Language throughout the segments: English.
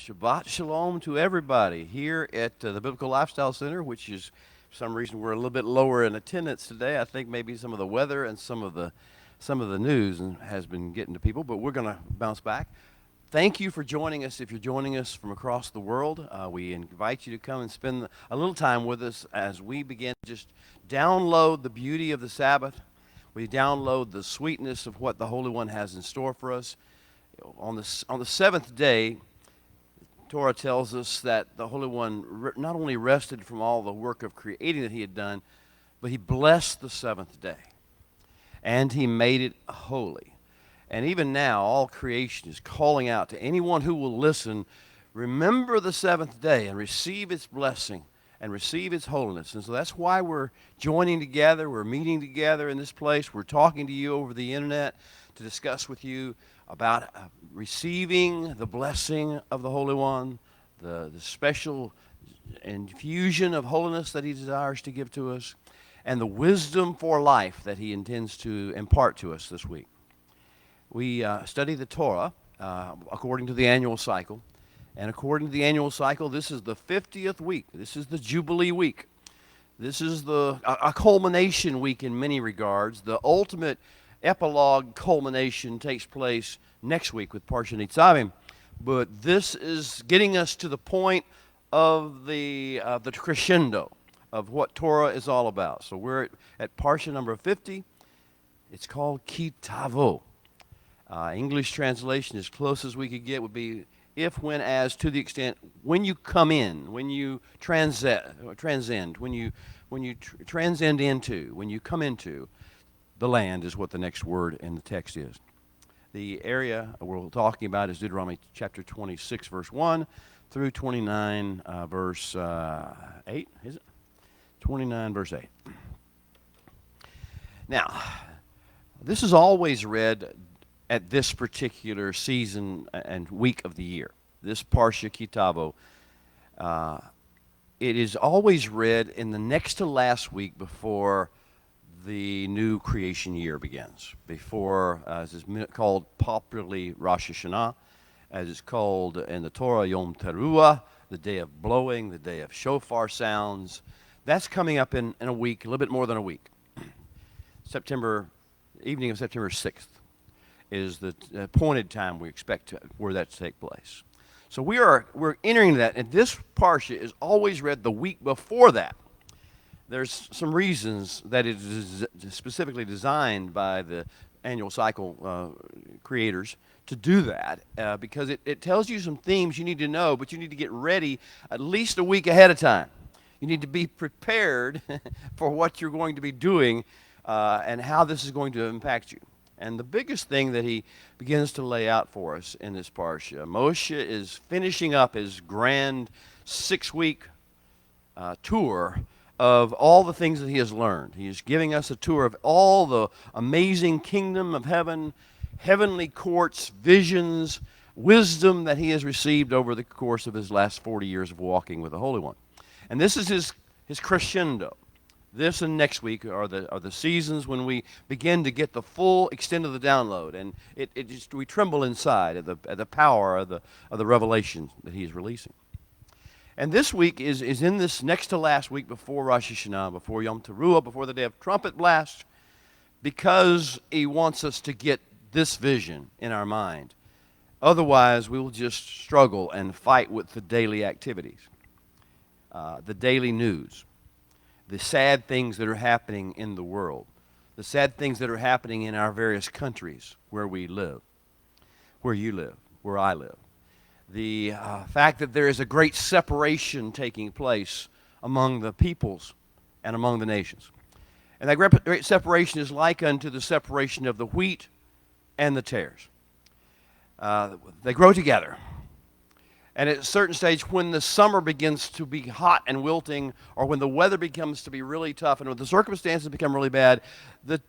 Shabbat Shalom to everybody here at the Biblical Lifestyle Center, which is, for some reason, we're a little bit lower in attendance today. I think maybe some of the weather and some of the news has been getting to people, but we're going to bounce back. Thank you for joining us. If you're joining us from across the world, we invite you to come and spend a little time with us as we begin to just download the beauty of the Sabbath. We download the sweetness of what the Holy One has in store for us. On the seventh day, Torah tells us that the Holy One not only rested from all the work of creating that he had done, but he blessed the seventh day, and he made it holy. And even now, all creation is calling out to anyone who will listen, remember the seventh day and receive its blessing and receive its holiness. And so that's why we're joining together, we're meeting together in this place, we're talking to you over the internet to discuss with you about receiving the blessing of the Holy One, the special infusion of holiness that he desires to give to us, and the wisdom for life that he intends to impart to us this week. We study the Torah according to the annual cycle, and according to the annual cycle, this is the 50th week. This is the Jubilee week. This is a culmination week in many regards. The ultimate epilogue culmination takes place next week with Parsha Nitzavim, but this is getting us to the point of the crescendo of what Torah is all about. So we're at Parsha number 50. It's called Ki Tavo. English translation, as close as we could get, would be if, when, as, to the extent, when you come in, when you transcend, when you transcend into, when you come into the land is what the next word in the text is. The area we're talking about is Deuteronomy chapter 26, verse 1 through 29, verse 8, is it? 29, verse 8. Now, this is always read at this particular season and week of the year. This Parsha Ki Tavo, it is always read in the next to last week before the new creation year begins, before, as is called popularly Rosh Hashanah, as it's called in the Torah Yom Teruah, the day of blowing, the day of shofar sounds. That's coming up in a week, a little bit more than a week. Evening of September 6th is the appointed time we expect for that to take place. So we're entering that, and this Parsha is always read the week before that. There's some reasons that it is specifically designed by the annual cycle creators to do that, because it tells you some themes you need to know, but you need to get ready at least a week ahead of time. You need to be prepared for what you're going to be doing and how this is going to impact you. And the biggest thing that he begins to lay out for us in this Parsha, Moshe is finishing up his grand 6-week tour of all the things that he has learned. He is giving us a tour of all the amazing kingdom of heaven, heavenly courts, visions, wisdom that he has received over the course of his last 40 years of walking with the Holy One. And this is his crescendo. This and next week are the seasons when we begin to get the full extent of the download, and we tremble inside at the power of the revelation that he is releasing. And this week is in this next to last week before Rosh Hashanah, before Yom Teruah, before the day of trumpet blast, because he wants us to get this vision in our mind. Otherwise, we will just struggle and fight with the daily activities, the daily news, the sad things that are happening in the world, the sad things that are happening in our various countries where we live, where you live, where I live. The fact that there is a great separation taking place among the peoples and among the nations. And that great separation is like unto the separation of the wheat and the tares. They grow together. And at a certain stage, when the summer begins to be hot and wilting, or when the weather becomes to be really tough, and when the circumstances become really bad, the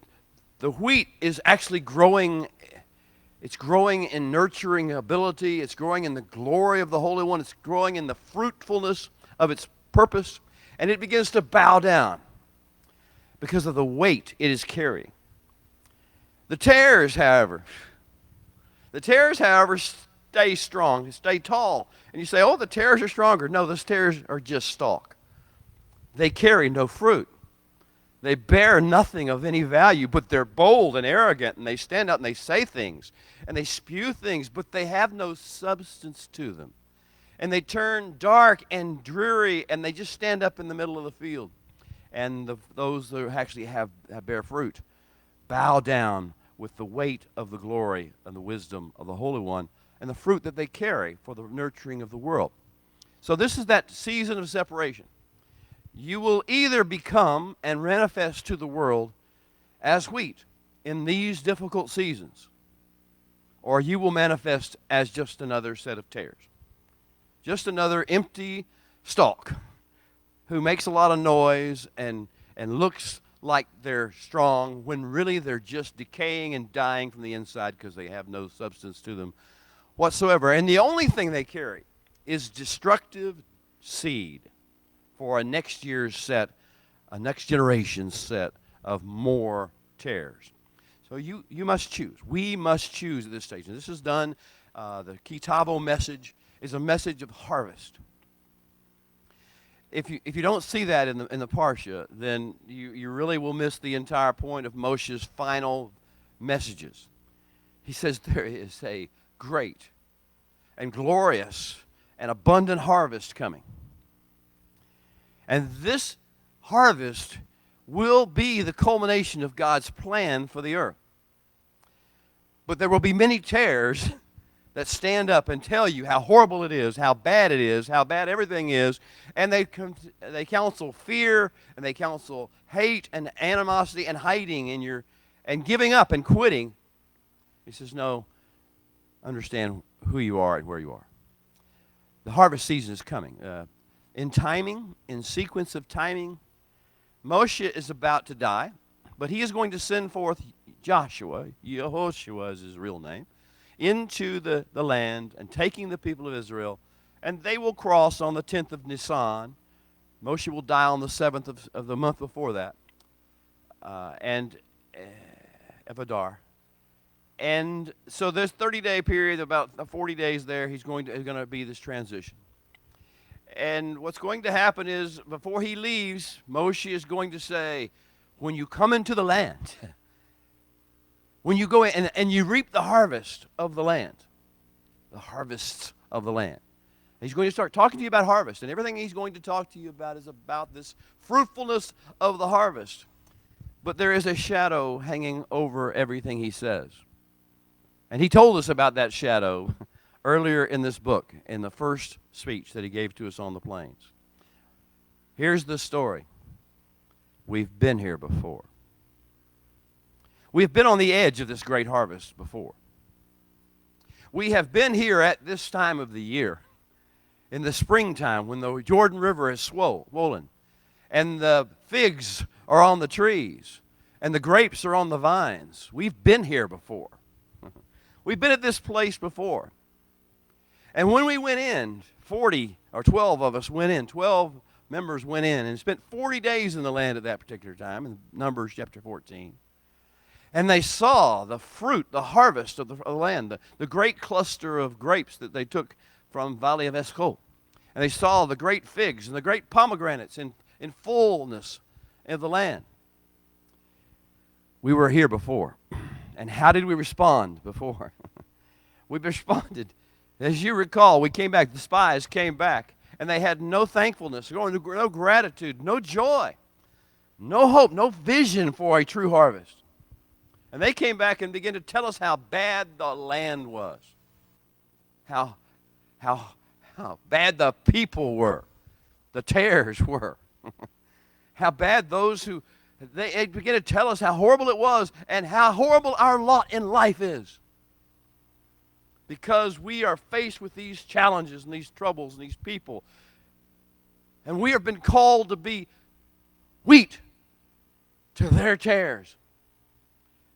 wheat is actually growing. It's growing in nurturing ability. It's growing in the glory of the Holy One. It's growing in the fruitfulness of its purpose. And it begins to bow down because of the weight it is carrying. The tares, however, stay strong, stay tall. And you say, oh, the tares are stronger. No, those tares are just stalk. They carry no fruit. They bear nothing of any value, but they're bold and arrogant, and they stand out and they say things, and they spew things, but they have no substance to them. And they turn dark and dreary, and they just stand up in the middle of the field. And those that actually have bear fruit bow down with the weight of the glory and the wisdom of the Holy One and the fruit that they carry for the nurturing of the world. So this is that season of separation. You will either become and manifest to the world as wheat in these difficult seasons, or you will manifest as just another set of tares. Just another empty stalk who makes a lot of noise and looks like they're strong when really they're just decaying and dying from the inside because they have no substance to them whatsoever. And the only thing they carry is destructive seed for a next year's set, a next generation's set of more tares. So you must choose. We must choose at this stage. And this is done, the Tavo message is a message of harvest. If you don't see that in the Parsha, then you really will miss the entire point of Moshe's final messages. He says there is a great and glorious and abundant harvest coming. And this harvest will be the culmination of God's plan for the earth. But there will be many tares that stand up and tell you how horrible it is, how bad everything is, and they counsel fear, and they counsel hate and animosity and hiding and giving up and quitting. He says, no, understand who you are and where you are. The harvest season is coming. In timing, in sequence of timing, Moshe is about to die, but he is going to send forth Joshua, Yehoshua is his real name, into the land and taking the people of Israel, and they will cross on the 10th of Nisan. Moshe will die on the 7th of the month before that, and of Adar. And so there's 30-day period, about 40 days there, he's going to be this transition. And what's going to happen is, before he leaves, Moshe is going to say, when you come into the land, when you go in and you reap the harvest of the land, the harvests of the land. He's going to start talking to you about harvest, and everything he's going to talk to you about is about this fruitfulness of the harvest. But there is a shadow hanging over everything he says. And he told us about that shadow earlier in this book, in the first speech that he gave to us on the plains. Here's the story. We've been here before. We've been on the edge of this great harvest before. We have been here at this time of the year, in the springtime, when the Jordan River is swollen, and the figs are on the trees, and the grapes are on the vines. We've been here before. We've been at this place before. And when we went in, 40 or 12 of us went in, 12 members went in and spent 40 days in the land at that particular time, in Numbers chapter 14. And they saw the fruit, the harvest of the land, the great cluster of grapes that they took from Valley of Eshcol. And they saw the great figs and the great pomegranates in fullness of the land. We were here before. And how did we respond before? We responded. As you recall, we came back, the spies came back, and they had no thankfulness, no gratitude, no joy, no hope, no vision for a true harvest. And they came back and began to tell us how bad the land was, how bad the people were, the tares were, how bad those who, they began to tell us how horrible it was and how horrible our lot in life is. Because we are faced with these challenges and these troubles and these people. And we have been called to be wheat to their tares.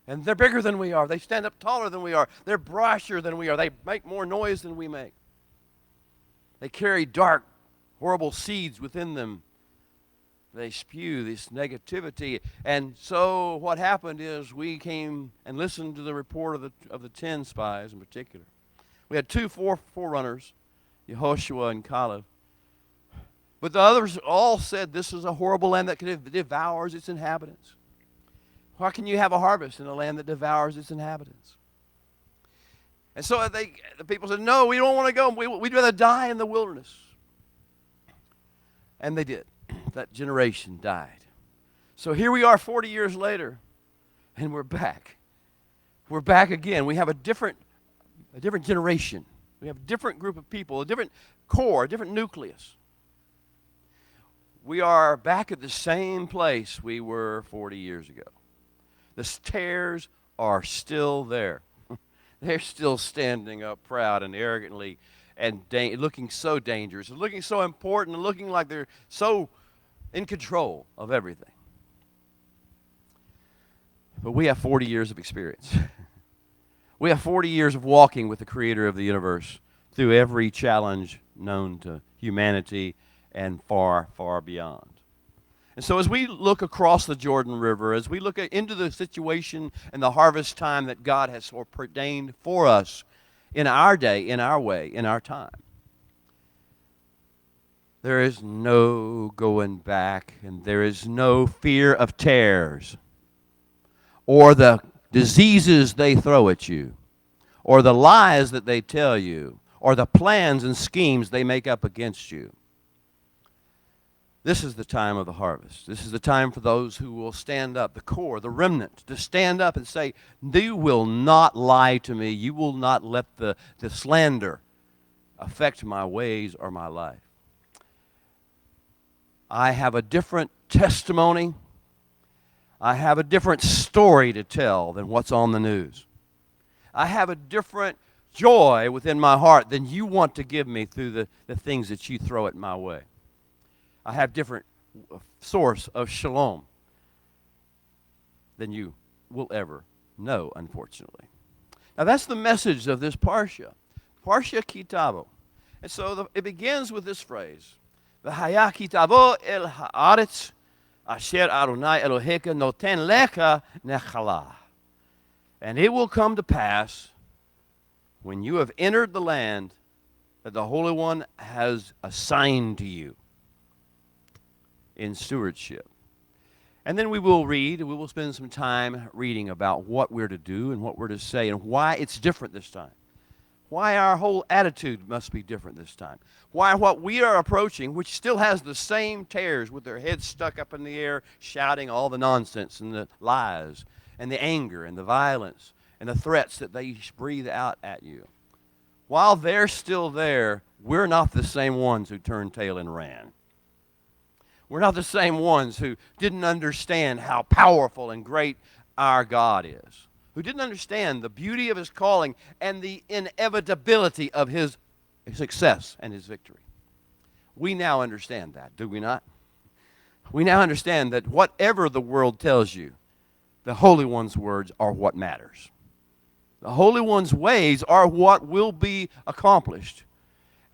And they're bigger than we are. They stand up taller than we are. They're brasher than we are. They make more noise than we make. They carry dark, horrible seeds within them. They spew this negativity. And so what happened is we came and listened to the report of the 10 spies in particular. We had two forerunners, Yehoshua and Caleb. But the others all said this is a horrible land that devours its inhabitants. How can you have a harvest in a land that devours its inhabitants? And so the people said, no, we don't want to go. We'd rather die in the wilderness. And they did. That generation died. So here we are 40 years later, and we're back. We're back again. We have a different generation. We have a different group of people, a different core, a different nucleus. We are back at the same place we were 40 years ago. The tares are still there. They're still standing up proud and arrogantly and looking so dangerous, and looking so important, and looking like they're so in control of everything. But we have 40 years of experience. We have 40 years of walking with the Creator of the universe through every challenge known to humanity and far, far beyond. And so as we look across the Jordan River, as we look into the situation and the harvest time that God has ordained for us in our day, in our way, in our time, there is no going back, and there is no fear of tares or the diseases they throw at you or the lies that they tell you or the plans and schemes they make up against you. This is the time of the harvest. This is the time for those who will stand up, the core, the remnant, to stand up and say, you will not lie to me. You will not let the slander affect my ways or my life. I have a different testimony. I have a different story to tell than what's on the news. I have a different joy within my heart than you want to give me through the things that you throw at my way. I have different source of shalom than you will ever know, unfortunately. Now that's the message of this parsha, Parsha ki Tavo. And so it begins with this phrase, V'haya ki Tavo el haaretz asher Adonai Eloheka noten lecha nechala. And it will come to pass when you have entered the land that the Holy One has assigned to you in stewardship. And then we will spend some time reading about what we're to do and what we're to say and why it's different this time. Why our whole attitude must be different this time. Why what we are approaching, which still has the same tares with their heads stuck up in the air, shouting all the nonsense and the lies and the anger and the violence and the threats that they breathe out at you. While they're still there, we're not the same ones who turned tail and ran. We're not the same ones who didn't understand how powerful and great our God is, who didn't understand the beauty of His calling and the inevitability of His success and His victory. We now understand that, do we not? We now understand that whatever the world tells you, the Holy One's words are what matters. The Holy One's ways are what will be accomplished.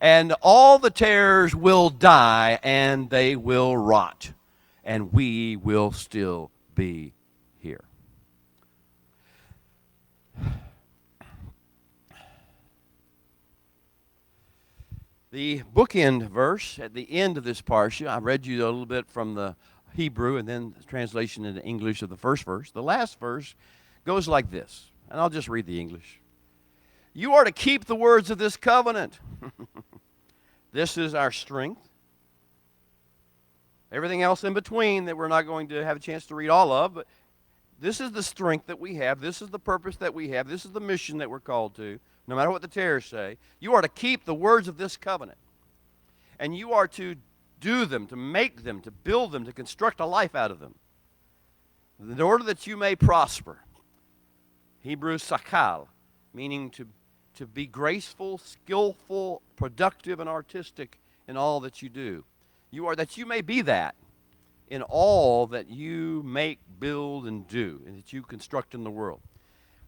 And all the tares will die, and they will rot, and we will still be here. The bookend verse at the end of this parsha, I read you a little bit from the Hebrew and then the translation into English of the first verse. The last verse goes like this, and I'll just read the English. You are to keep the words of this covenant. This is our strength. Everything else in between that we're not going to have a chance to read all of, but this is the strength that we have. This is the purpose that we have. This is the mission that we're called to, no matter what the tares say. You are to keep the words of this covenant. And you are to do them, to make them, to build them, to construct a life out of them, in order that you may prosper. Hebrew sakal, meaning to be graceful, skillful, productive, and artistic in all that you do. You are that you may be that in all that you make, build, and do, and that you construct in the world.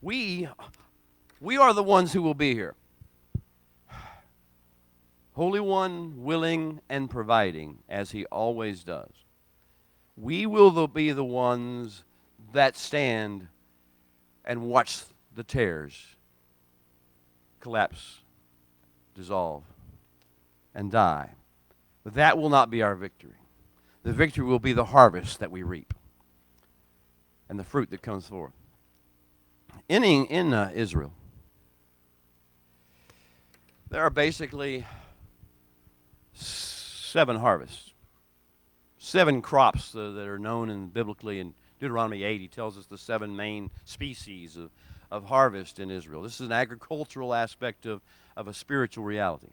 We are the ones who will be here. Holy One, willing and providing, as He always does. We will be the ones that stand and watch the tares collapse dissolve and die. But that will not be our victory. The victory will be the harvest that we reap and the fruit that comes forth. In Israel, there are basically 7 harvests, 7 crops that are known biblically. In Deuteronomy 8, he tells us the 7 main species of harvest in Israel. This is an agricultural aspect of a spiritual reality.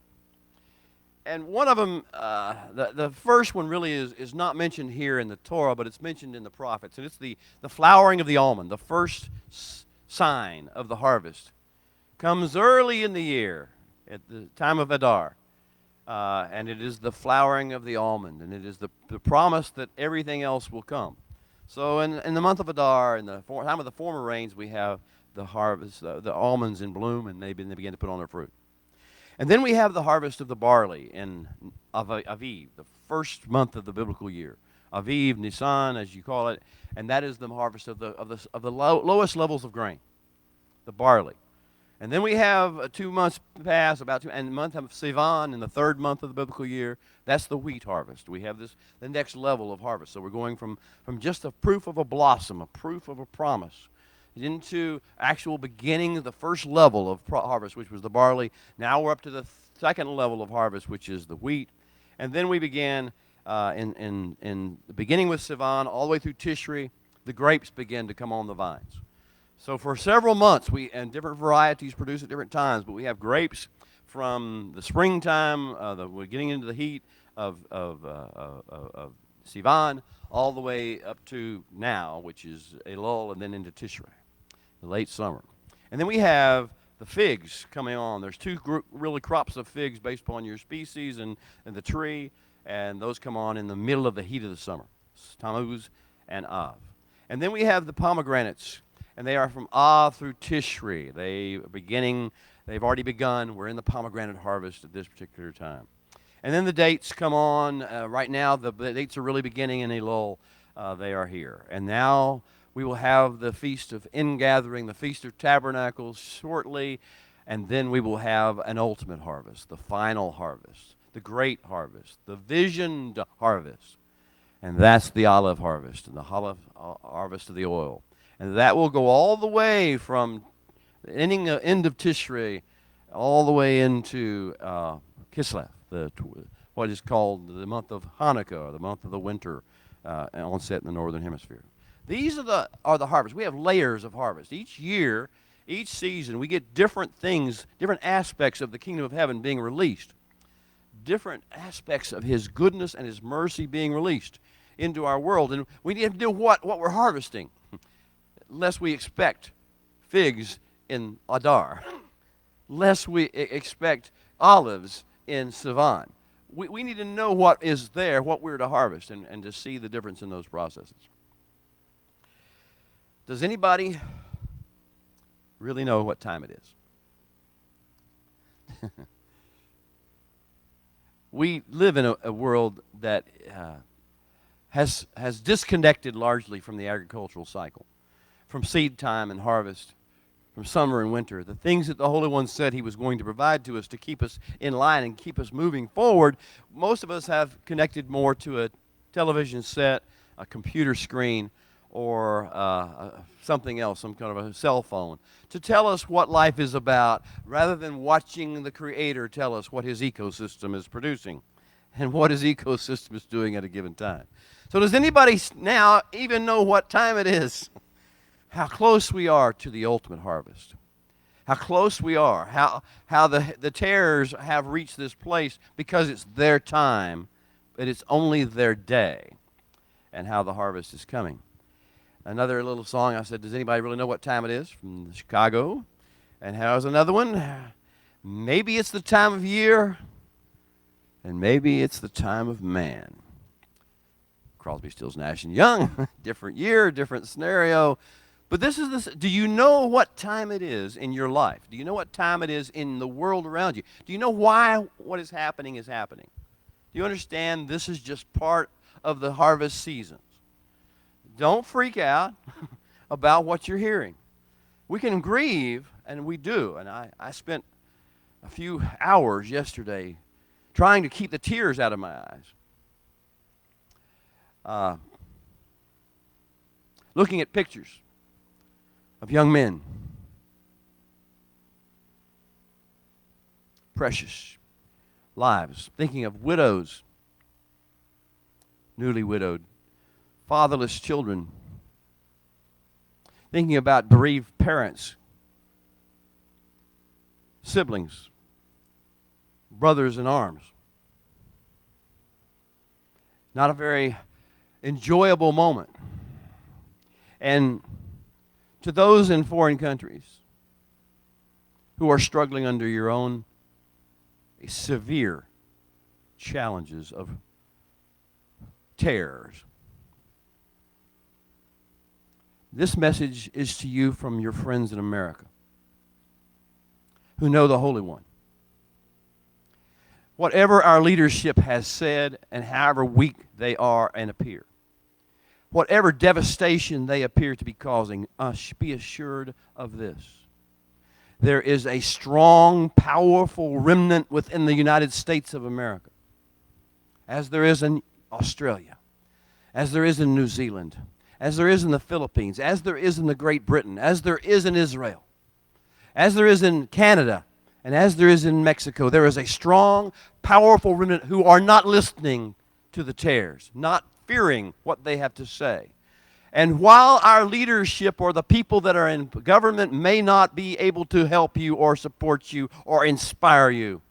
And one of them, the first one really is not mentioned here in the Torah, but it's mentioned in the prophets. And it's the flowering of the almond, the first sign of the harvest. Comes early in the year, at the time of Adar. And it is the flowering of the almond, and it is the promise that everything else will come. So in the month of Adar, in the time of the former rains, we have the harvest, the almonds in bloom, and they begin to put on their fruit. And then we have the harvest of the barley in Aviv, the first month of the biblical year. Aviv, Nisan, as you call it, and that is the harvest of the lowest levels of grain, the barley. And then we have 2 months pass, and the month of Sivan in the 3rd month of the biblical year. That's the wheat harvest. We have the next level of harvest. So we're going from just a proof of a blossom, a proof of a promise, into actual beginning, the first level of harvest, which was the barley. Now we're up to the 2nd level of harvest, which is the wheat. And then we began in beginning with Sivan all the way through Tishri. The grapes begin to come on the vines. So for several months, and different varieties produce at different times, but we have grapes from the springtime, we're getting into the heat of Sivan, all the way up to now, which is Elul, and then into Tishrei, the late summer. And then we have the figs coming on. There's 2 really crops of figs based upon your species and the tree, and those come on in the middle of the heat of the summer, Tammuz and Av. And then we have the pomegranates. And they are from Av through Tishri. They've already begun. We're in the pomegranate harvest at this particular time. And then the dates come on. Right now, the dates are really beginning in Elul. They are here. And now we will have the Feast of Ingathering, the Feast of Tabernacles shortly. And then we will have an ultimate harvest, the final harvest, the great harvest, the visioned harvest. And that's the olive harvest and the harvest of the oil. And that will go all the way from the end of Tishrei all the way into Kislev, what is called the month of Hanukkah, or the month of the winter onset in the northern hemisphere. These are the harvests. We have layers of harvest. Each year, each season, we get different things, different aspects of the kingdom of heaven being released, different aspects of his goodness and his mercy being released into our world. And we need to do what we're harvesting. Lest we expect figs in Adar, lest we expect olives in Sivan. We need to know what is there, what we're to harvest, and to see the difference in those processes. Does anybody really know what time it is? We live in a world that has disconnected largely from the agricultural cycle. From seed time and harvest, from summer and winter, the things that the Holy One said he was going to provide to us to keep us in line and keep us moving forward, most of us have connected more to a television set, a computer screen, or something else, some kind of a cell phone, to tell us what life is about, rather than watching the Creator tell us what his ecosystem is producing and what his ecosystem is doing at a given time. So does anybody now even know what time it is? How close we are to the ultimate harvest. How close we are. How the tares have reached this place because it's their time, but it's only their day. And how the harvest is coming. Another little song, I said, does anybody really know what time it is? From Chicago. And how's another one? Maybe it's the time of year, and maybe it's the time of man. Crosby, Stills, Nash & Young. Different year, different scenario. But this is this. Do you know what time it is in your life? Do you know what time it is in the world around you? Do you know why what is happening is happening? Do you understand this is just part of the harvest seasons? Don't freak out about what you're hearing. We can grieve, and we do. And I spent a few hours yesterday trying to keep the tears out of my eyes. Looking at pictures of young men, precious lives, thinking of widows, newly widowed, fatherless children, thinking about bereaved parents, siblings, brothers in arms. Not a very enjoyable moment. And to those in foreign countries who are struggling under your own severe challenges of terrors, this message is to you from your friends in America who know the Holy One. Whatever our leadership has said and however weak they are and appear, whatever devastation they appear to be causing, be assured of this. There is a strong, powerful remnant within the United States of America, as there is in Australia, as there is in New Zealand, as there is in the Philippines, as there is in the Great Britain, as there is in Israel, as there is in Canada, and as there is in Mexico. There is a strong, powerful remnant who are not listening to the tares, not fearing what they have to say. And while our leadership or the people that are in government may not be able to help you or support you or inspire you,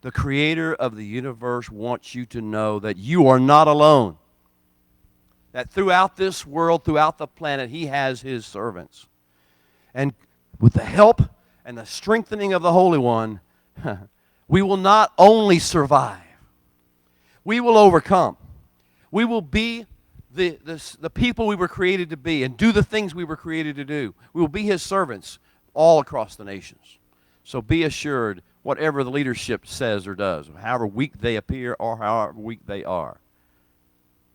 the Creator of the universe wants you to know that you are not alone. That throughout this world, throughout the planet, He has His servants. And with the help and the strengthening of the Holy One, we will not only survive, we will overcome. We will be the people we were created to be and do the things we were created to do. We will be His servants all across the nations. So be assured, whatever the leadership says or does, however weak they appear or however weak they are,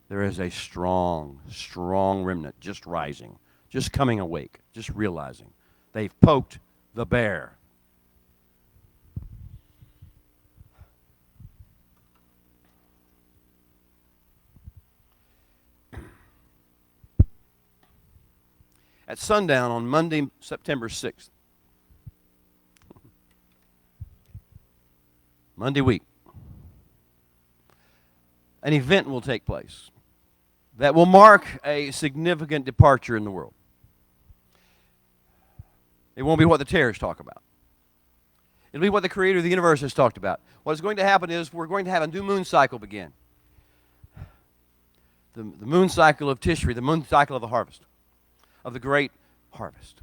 there is a strong, strong remnant just rising, just coming awake, just realizing they've poked the bear. At sundown on Monday, September 6th, Monday week, an event will take place that will mark a significant departure in the world. It won't be what the terrorists talk about. It'll be what the Creator of the universe has talked about. What is going to happen is we're going to have a new moon cycle begin. The moon cycle of Tishri, the moon cycle of the harvest, of the great harvest.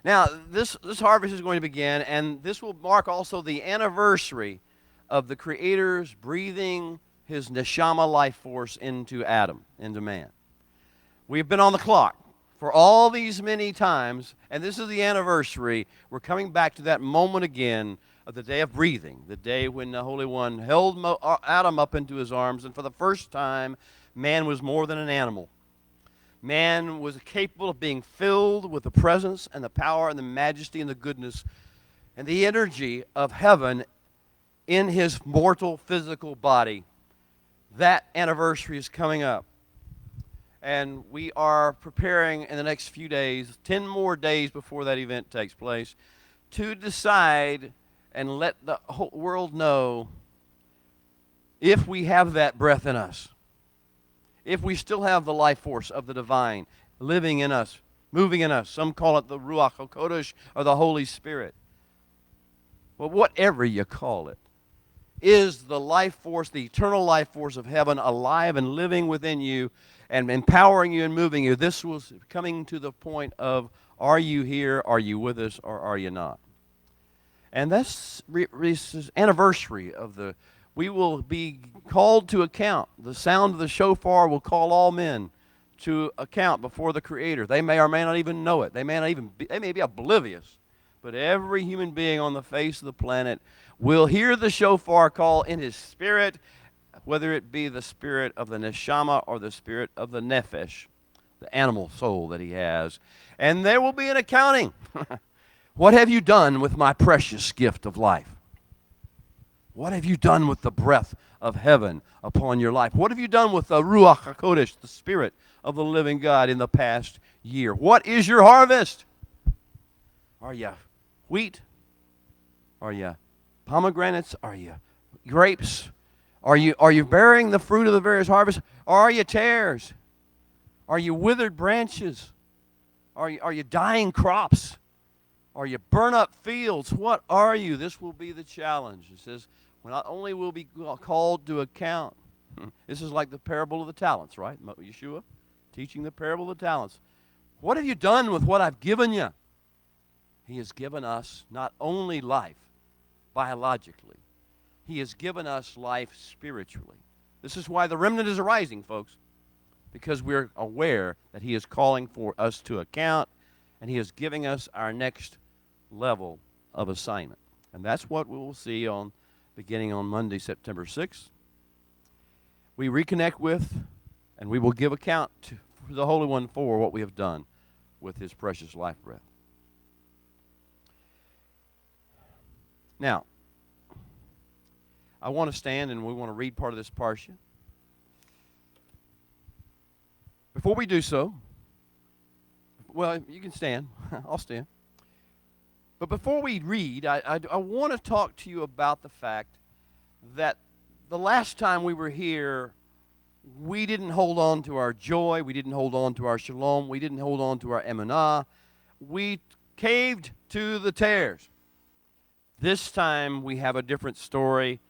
Now, this harvest is going to begin, and this will mark also the anniversary of the Creator's breathing His neshama life force into Adam, into man. We've been on the clock for all these many times, and this is the anniversary. We're coming back to that moment again of the day of breathing, the day when the Holy One held Adam up into His arms, and for the first time, man was more than an animal. Man was capable of being filled with the presence and the power and the majesty and the goodness and the energy of heaven in his mortal physical body. That anniversary is coming up. And we are preparing in the next few days, 10 more days before that event takes place, to decide and let the whole world know if we have that breath in us. If we still have the life force of the divine living in us, moving in us. Some call it the Ruach HaKodesh or the Holy Spirit. Well, whatever you call it, is the life force, the eternal life force of heaven alive and living within you and empowering you and moving you. This was coming to the point of, are you here, are you with us, or are you not? And that's anniversary of the, we will be called to account. The sound of the shofar will call all men to account before the Creator. They may or may not even know it. They may be oblivious. But every human being on the face of the planet will hear the shofar call in his spirit, whether it be the spirit of the neshama or the spirit of the nefesh, the animal soul that he has. And there will be an accounting. What have you done with my precious gift of life? What have you done with the breath of heaven upon your life? What have you done with the Ruach HaKodesh, the Spirit of the living God, in the past year? What is your harvest? Are you wheat? Are you pomegranates? Are you grapes? Are you bearing the fruit of the various harvests? Or are you tares? Are you withered branches? Are you dying crops? Are you burn up fields? What are you? This will be the challenge. It says, well, not only will be called to account. This is like the parable of the talents, right? Yeshua teaching the parable of the talents. What have you done with what I've given you? He has given us not only life biologically, He has given us life spiritually. This is why the remnant is arising, folks, because we're aware that He is calling for us to account, and He is giving us our next level of assignment. And that's what we will see beginning on Monday, September 6th. We reconnect with, and we will give account to the Holy One for what we have done with His precious life breath. Now, I want to stand and we want to read part of this parsha. Before we do so, well, you can stand. I'll stand. But before we read, I want to talk to you about the fact that the last time we were here, we didn't hold on to our joy. We didn't hold on to our shalom. We didn't hold on to our emunah. We caved to the tares. This time we have a different story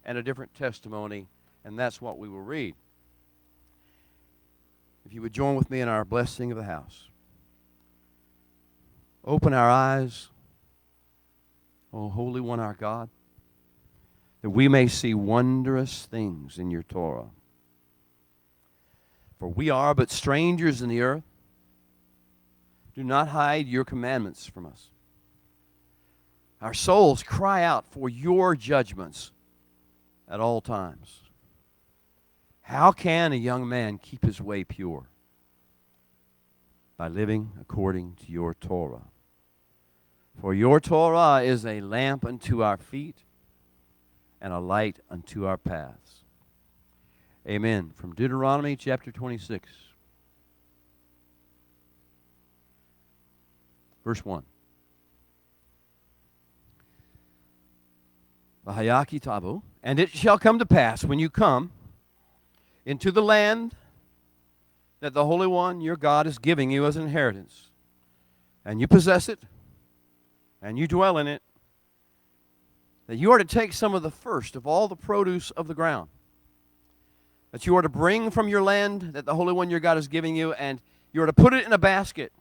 and a different testimony, and that's what we will read. If you would join with me in our blessing of the house. Open our eyes, O Holy One, our God, that we may see wondrous things in your Torah. For we are but strangers in the earth. Do not hide your commandments from us. Our souls cry out for your judgments at all times. How can a young man keep his way pure? By living according to your Torah. For your Torah is a lamp unto our feet and a light unto our paths. Amen. From Deuteronomy chapter 26, verse 1. V'hayaki Tavo, and it shall come to pass when you come into the land that the Holy One, your God, is giving you as an inheritance, and you possess it, and you dwell in it, that you are to take some of the first of all the produce of the ground, that you are to bring from your land that the Holy One, your God, is giving you, and you are to put it in a basket,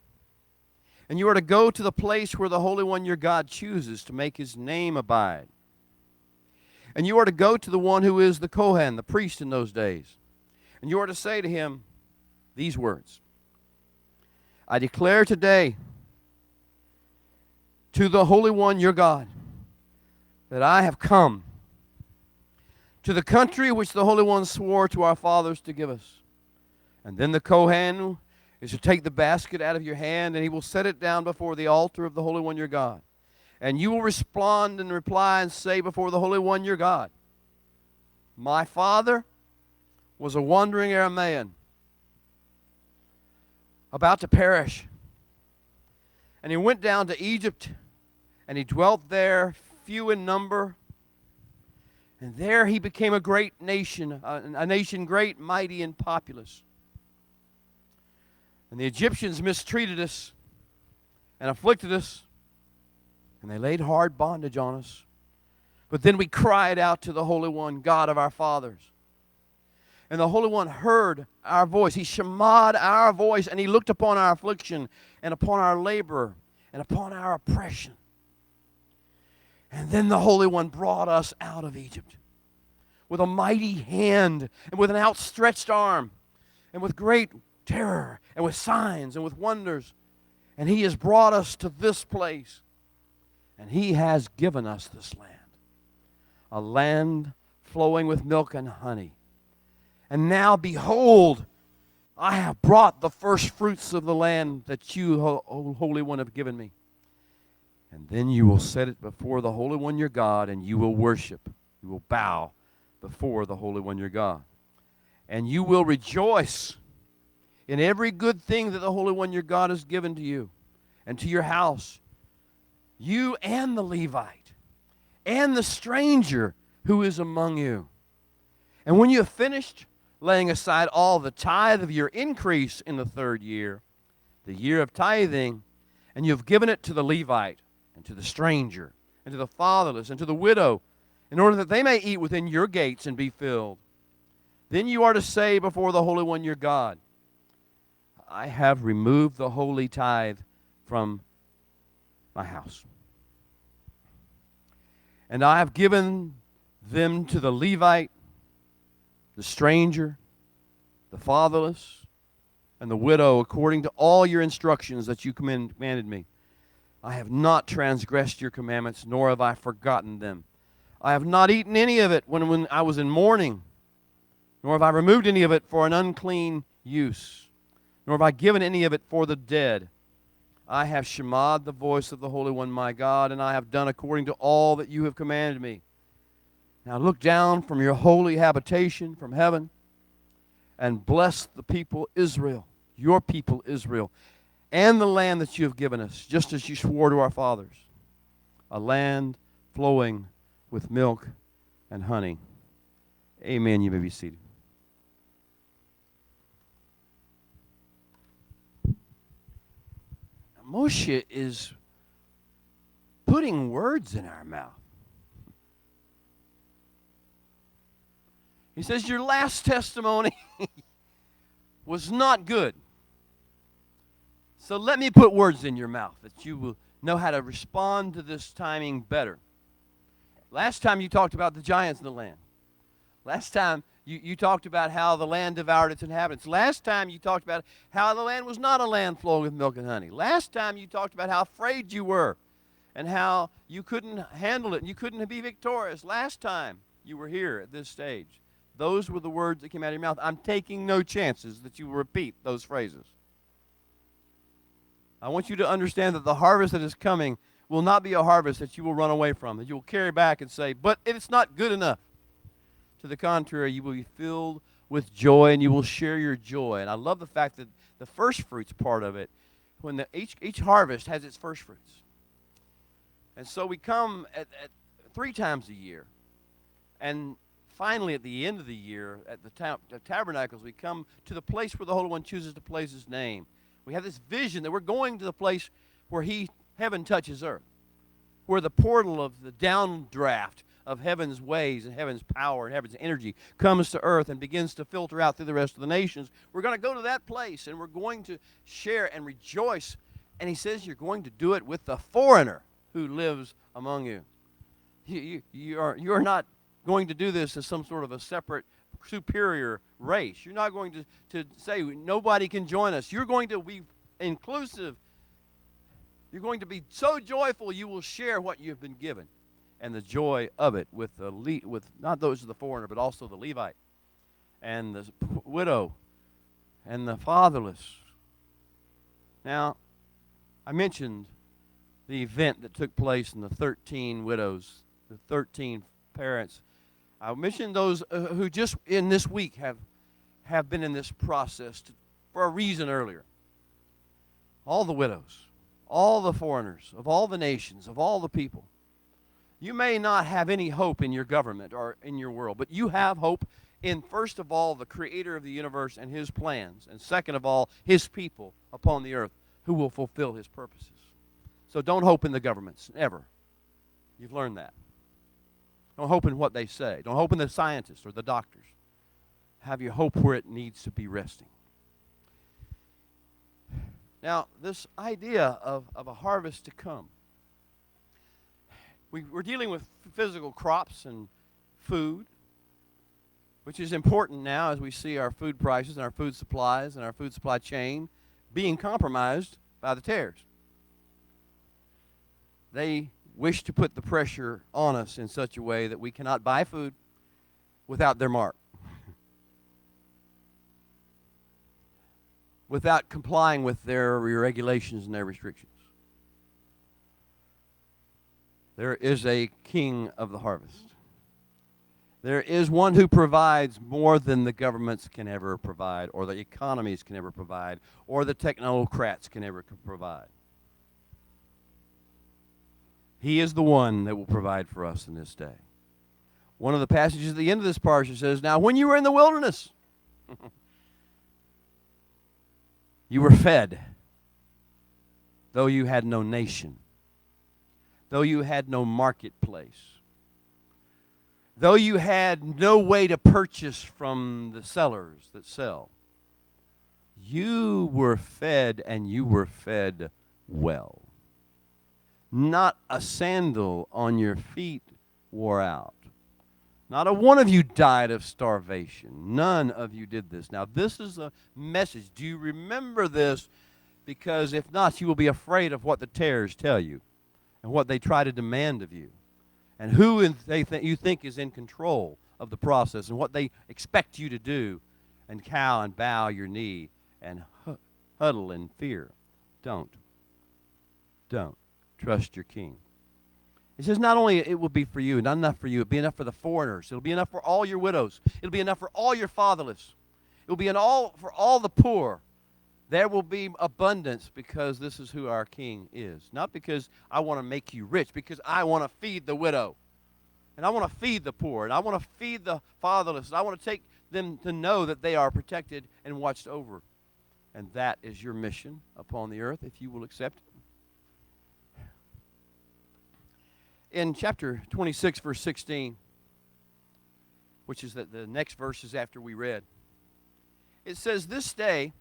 and you are to go to the place where the Holy One, your God, chooses to make His name abide. And you are to go to the one who is the Kohen, the priest in those days, and you are to say to him these words: I declare today to the Holy One, your God, that I have come to the country which the Holy One swore to our fathers to give us. And then the Kohen is to take the basket out of your hand, and he will set it down before the altar of the Holy One, your God. And you will respond and reply and say before the Holy One, your God, my father was a wandering Aramaean, about to perish. And he went down to Egypt, and he dwelt there, few in number. And there he became a great nation, a nation great, mighty, and populous. And the Egyptians mistreated us and afflicted us, and they laid hard bondage on us. But then we cried out to the Holy One, God of our fathers. And the Holy One heard our voice. He shemad our voice, and He looked upon our affliction and upon our labor and upon our oppression. And then the Holy One brought us out of Egypt with a mighty hand and with an outstretched arm and with great terror and with signs and with wonders. And He has brought us to this place. And He has given us this land, a land flowing with milk and honey. And now, behold, I have brought the first fruits of the land that you, Holy One, have given me. And then you will set it before the Holy One your God, and you will worship. You will bow before the Holy One your God. And you will rejoice in every good thing that the Holy One your God has given to you and to your house, you and the Levite and the stranger who is among you. And when you have finished laying aside all the tithe of your increase in the 3rd year, the year of tithing, and you have given it to the Levite and to the stranger and to the fatherless and to the widow, in order that they may eat within your gates and be filled, then you are to say before the Holy One your God, I have removed the holy tithe from my house, and I have given them to the Levite, the stranger, the fatherless, and the widow, according to all your instructions that you commanded me. I have not transgressed your commandments, nor have I forgotten them. I have not eaten any of it when I was in mourning, nor have I removed any of it for an unclean use, nor have I given any of it for the dead. I have shemad the voice of the Holy One my God, and I have done according to all that you have commanded me. Now look down from your holy habitation from heaven, and bless the people Israel, your people Israel, and the land that you have given us, just as you swore to our fathers, a land flowing with milk and honey. Amen. You may be seated. Moshe is putting words in our mouth. He says, your last testimony was not good. So let me put words in your mouth that you will know how to respond to this timing better. Last time you talked about the giants in the land. Last time you talked about how the land devoured its inhabitants. Last time you talked about how the land was not a land flowing with milk and honey. Last time you talked about how afraid you were and how you couldn't handle it and you couldn't be victorious. Last time you were here at this stage. Those were the words that came out of your mouth. I'm taking no chances that you will repeat those phrases. I want you to understand that the harvest that is coming will not be a harvest that you will run away from, that you will carry back and say, but it's not good enough. To the contrary, you will be filled with joy, and you will share your joy. And I love the fact that the first fruits part of it, when each harvest has its first fruits. And so we come at 3 times a year. And finally, at the end of the year, at the tabernacles, we come to the place where the Holy One chooses to place his name. We have this vision that we're going to the place where heaven touches earth, where the portal of the downdraft of heaven's ways and heaven's power and heaven's energy comes to earth and begins to filter out through the rest of the nations. We're going to go to that place, and we're going to share and rejoice. And he says you're going to do it with the foreigner who lives among you. You are not going to do this as some sort of a separate, superior race. You're not going to say nobody can join us. You're going to be inclusive. You're going to be so joyful you will share what you've been given. And the joy of it with not those of the foreigner, but also the Levite and the widow and the fatherless. Now, I mentioned the event that took place in the 13 widows, the 13 parents. I mentioned those who just in this week have been in this process for a reason earlier. All the widows, all the foreigners, of all the nations, of all the people. You may not have any hope in your government or in your world, but you have hope in, first of all, the creator of the universe and his plans, and second of all, his people upon the earth who will fulfill his purposes. So don't hope in the governments, ever. You've learned that. Don't hope in what they say. Don't hope in the scientists or the doctors. Have your hope where it needs to be resting. Now, this idea of a harvest to come. We're dealing with physical crops and food, which is important now as we see our food prices and our food supplies and our food supply chain being compromised by the tares. They wish to put the pressure on us in such a way that we cannot buy food without their mark, without complying with their regulations and their restrictions. There is a king of the harvest. There is one who provides more than the governments can ever provide, or the economies can ever provide, or the technocrats can ever provide. He is the one that will provide for us in this day. One of the passages at the end of this parsha says, now when you were in the wilderness, you were fed, though you had no nation, though you had no marketplace, though you had no way to purchase from the sellers that sell. You were fed, and you were fed well. Not a sandal on your feet wore out. Not a one of you died of starvation. None of you did this. Now, this is a message. Do you remember this? Because if not, you will be afraid of what the tares tell you and what they try to demand of you and who you think is in control of the process and what they expect you to do and cow and bow your knee and huddle in fear. Don't. Trust your king. He says not only it will be for you, not enough for you, it'll be enough for the foreigners. It'll be enough for all your widows. It'll be enough for all your fatherless. It will be for all the poor. There will be abundance because this is who our king is. Not because I want to make you rich, because I want to feed the widow. And I want to feed the poor. And I want to feed the fatherless. And I want to take them to know that they are protected and watched over. And that is your mission upon the earth if you will accept it. In chapter 26, verse 16, which is the next verses after we read, it says, this day,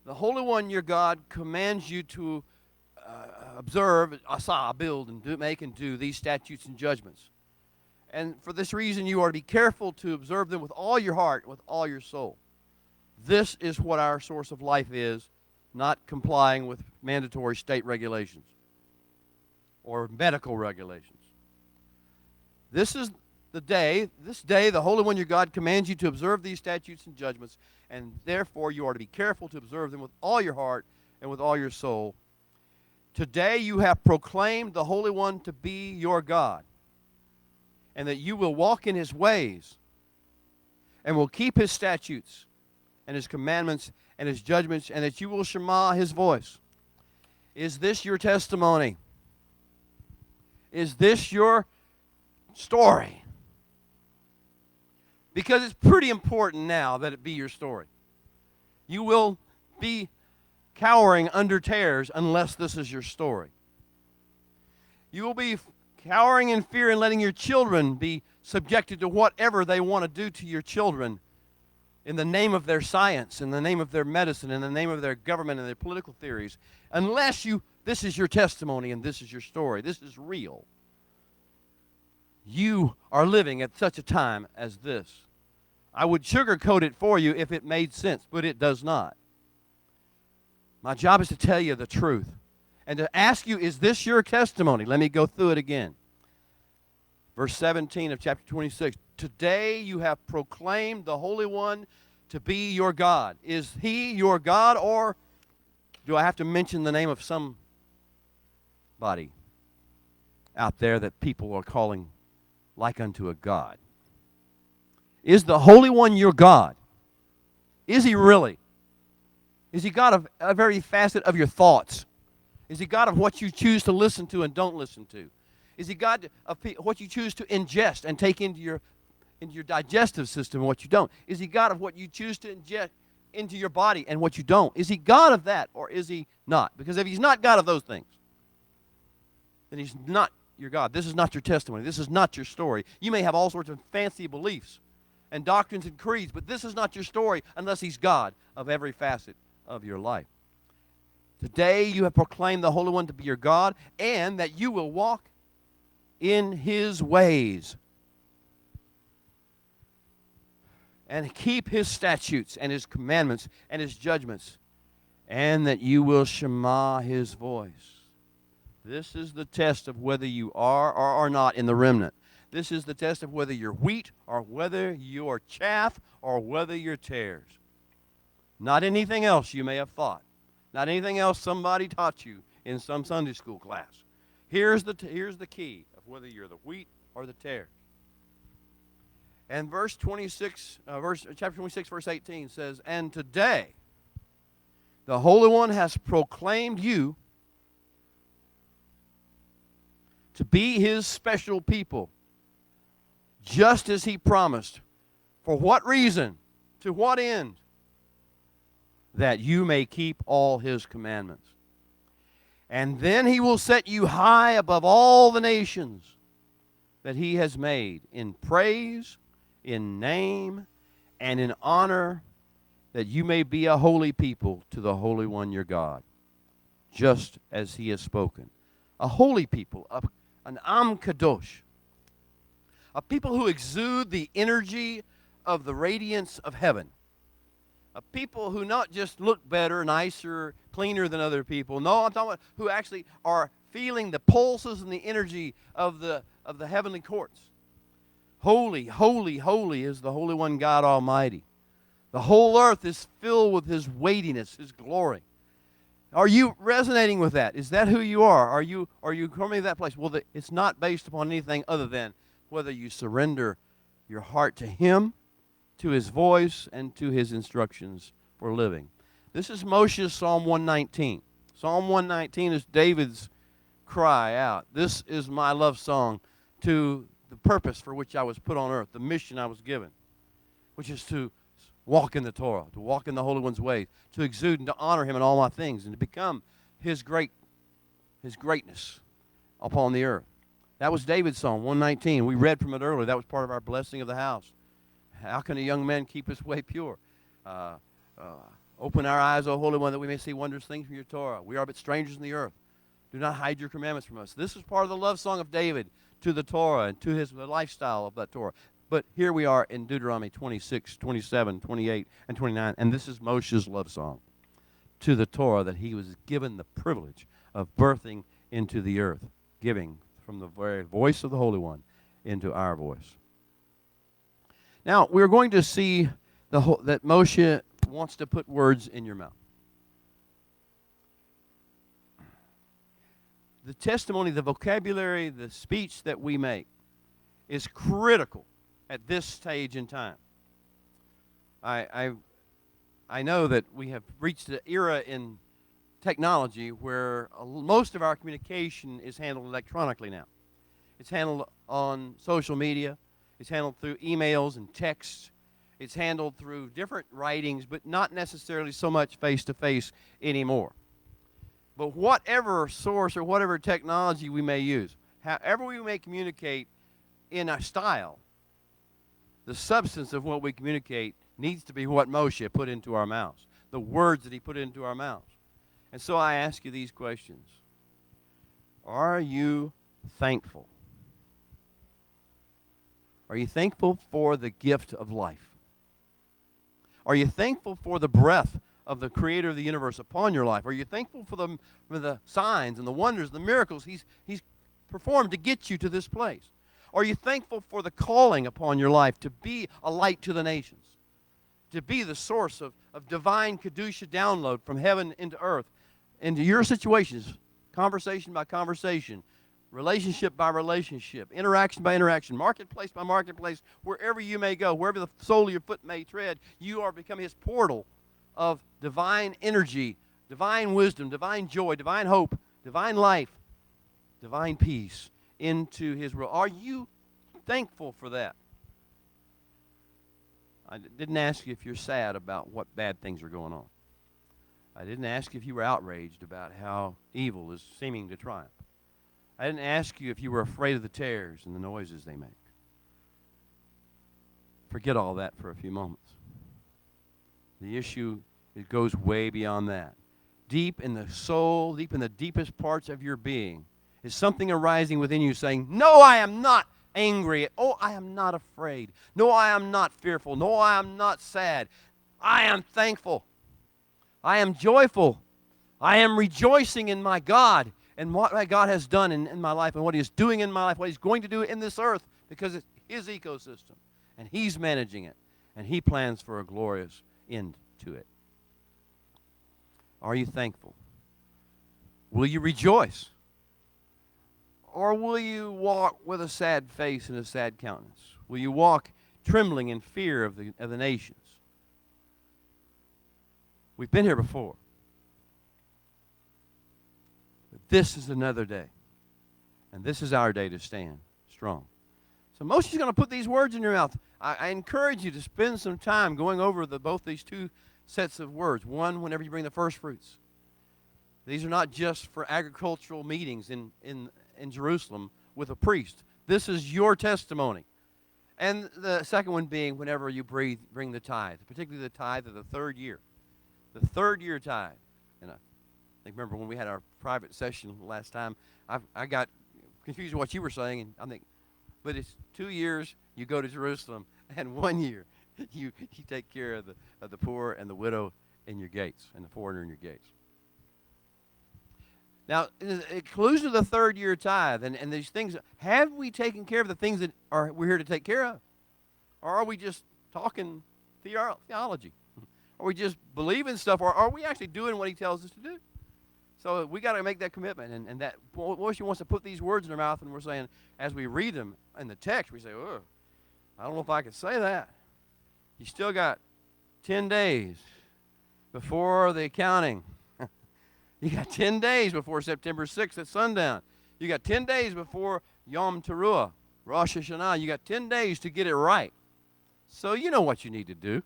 the Holy One, your God, commands you to observe, build, and make and do these statutes and judgments. And for this reason, you are to be careful to observe them with all your heart, with all your soul. This is what our source of life is, not complying with mandatory state regulations or medical regulations. This day, the Holy One, your God, commands you to observe these statutes and judgments, and therefore you are to be careful to observe them with all your heart and with all your soul. Today you have proclaimed the Holy One to be your God, and that you will walk in his ways and will keep his statutes and his commandments and his judgments, and that you will shema his voice. Is this your testimony? Is this your story? Because it's pretty important now that it be your story. You will be cowering under tares unless this is your story. You will be cowering in fear and letting your children be subjected to whatever they want to do to your children in the name of their science, in the name of their medicine, in the name of their government and their political theories, unless this is your testimony and this is your story. This is real. You are living at such a time as this. I would sugarcoat it for you if it made sense, but it does not. My job is to tell you the truth and to ask you, is this your testimony? Let me go through it again. Verse 17 of chapter 26. Today you have proclaimed the Holy One to be your God. Is he your God, or do I have to mention the name of somebody out there that people are calling like unto a God? Is the Holy One your God? Is he really? Is he God of a very facet of your thoughts? Is he God of what you choose to listen to and don't listen to? Is he God of what you choose to ingest and take into your digestive system and what you don't? Is he God of what you choose to inject into your body and what you don't? Is he God of that, or is he not? Because if he's not God of those things, then he's not your God. This is not your testimony. This is not your story. You may have all sorts of fancy beliefs and doctrines and creeds, but this is not your story unless he's God of every facet of your life. Today you have proclaimed the Holy One to be your God, and that you will walk in his ways and keep his statutes and his commandments and his judgments, and that you will shema his voice. This is the test of whether you are or are not in the remnant. This is the test of whether you're wheat or whether you're chaff or whether you're tares. Not anything else you may have thought. Not anything else somebody taught you in some Sunday school class. Here's the key of whether you're the wheat or the tares. And chapter 26, verse 18 says, "And today the Holy One has proclaimed you to be his special people, just as he promised. For what reason? To what end? That you may keep all his commandments. And then he will set you high above all the nations that he has made, in praise, in name, and in honor, that you may be a holy people to the Holy One your God, just as he has spoken." A holy people, an Am Kadosh, a people who exude the energy of the radiance of heaven, a people who not just look better, nicer, cleaner than other people. No, I'm talking about who actually are feeling the pulses and the energy of the heavenly courts. Holy, holy, holy is the Holy One God Almighty. The whole earth is filled with his weightiness, his glory. Are you resonating with that? Is that who you are? Are you coming to that place? Well, it's not based upon anything other than whether you surrender your heart to him, to his voice, and to his instructions for living. This is Moshe's Psalm 119. Psalm 119 is David's cry out. This is my love song to the purpose for which I was put on earth, the mission I was given, which is to walk in the Torah, to walk in the Holy One's ways, to exude and to honor him in all my things, and to become his greatness upon the earth. That was David's Psalm 119. We read from it earlier. That was part of our blessing of the house. How can a young man keep his way pure? Open our eyes, O Holy One, that we may see wondrous things from your Torah. We are but strangers in the earth. Do not hide your commandments from us. This is part of the love song of David to the Torah and to the lifestyle of that Torah. But here we are in Deuteronomy 26, 27, 28, and 29, and this is Moshe's love song to the Torah that he was given the privilege of birthing into the earth, giving from the very voice of the Holy One into our voice. Now, we're going to see that Moshe wants to put words in your mouth. The testimony, the vocabulary, the speech that we make is critical at this stage in time. I know that we have reached an era in technology where most of our communication is handled electronically now. It's handled on social media. It's handled through emails and texts. It's handled through different writings, but not necessarily so much face-to-face anymore. But whatever source or whatever technology we may use, however we may communicate in a style, the substance of what we communicate needs to be what Moshe put into our mouths, the words that he put into our mouths. And so I ask you these questions. Are you thankful? Are you thankful for the gift of life? Are you thankful for the breath of the Creator of the universe upon your life? Are you thankful for the signs and the wonders, the miracles He's performed to get you to this place? Are you thankful for the calling upon your life to be a light to the nations, to be the source of divine Kedusha download from heaven into earth, into your situations, conversation by conversation, relationship by relationship, interaction by interaction, marketplace by marketplace, wherever you may go, wherever the sole of your foot may tread, you are becoming His portal of divine energy, divine wisdom, divine joy, divine hope, divine life, divine peace into His world. Are you thankful for that? I didn't ask you if you're sad about what bad things are going on. I didn't ask you if you were outraged about how evil is seeming to triumph. I didn't ask you if you were afraid of the tares and the noises they make. Forget all that for a few moments. The issue, it goes way beyond that. Deep in the soul, deep in the deepest parts of your being, is something arising within you saying, no, I am not angry. Oh, I am not afraid. No, I am not fearful. No, I am not sad. I am thankful. I am joyful. I am rejoicing in my God and what my God has done in my life and what He is doing in my life, what He's going to do in this earth, because it's His ecosystem and He's managing it and He plans for a glorious end to it. Are you thankful? Will you rejoice? Or will you walk with a sad face and a sad countenance? Will you walk trembling in fear of the nations? We've been here before. But this is another day. And this is our day to stand strong. So Moshe's going to put these words in your mouth. I encourage you to spend some time going over both these two sets of words. One, whenever you bring the first fruits. These are not just for agricultural meetings in Jerusalem with a priest. This is your testimony. And the second one being whenever you bring the tithe, particularly the tithe of the third year. The third year tithe. And I remember when we had our private session last time, I got confused with what you were saying, and I think, but it's 2 years you go to Jerusalem, and 1 year you take care of the poor and the widow in your gates, and the foreigner in your gates. Now, in the conclusion of the third year tithe, and these things, have we taken care of the things that we're here to take care of? Or are we just talking theology? Are we just believing stuff, or are we actually doing what he tells us to do? So we got to make that commitment, and that Moshe wants to put these words in our mouth, and we're saying, as we read them in the text, we say, oh, I don't know if I can say that. You still got 10 days before the accounting. You got 10 days before September 6th at sundown. You got 10 days before Yom Teruah, Rosh Hashanah. You got 10 days to get it right. So you know what you need to do.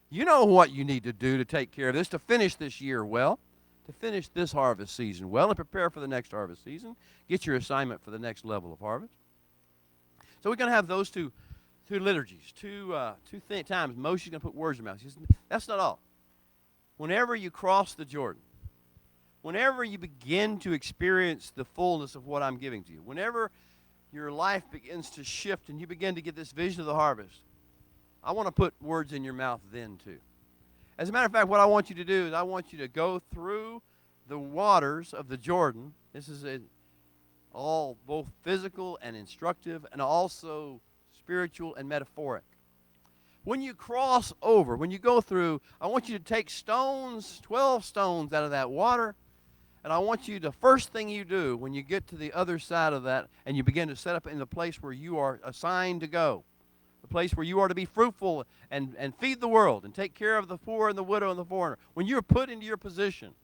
You know what you need to do to take care of this, to finish this year well, to finish this harvest season well, and prepare for the next harvest season. Get your assignment for the next level of harvest. So we're going to have those two liturgies, two times Moshe's going to put words in your mouth. He says, that's not all. Whenever you cross the Jordan, whenever you begin to experience the fullness of what I'm giving to you, whenever your life begins to shift and you begin to get this vision of the harvest, I want to put words in your mouth then too. As a matter of fact, what I want you to do is I want you to go through the waters of the Jordan. This is all both physical and instructive, and also spiritual and metaphoric. When you cross over, when you go through, I want you to take stones, 12 stones out of that water, and I want you, the first thing you do when you get to the other side of that and you begin to set up in the place where you are assigned to go, the place where you are to be fruitful and feed the world and take care of the poor and the widow and the foreigner. When you're put into your position,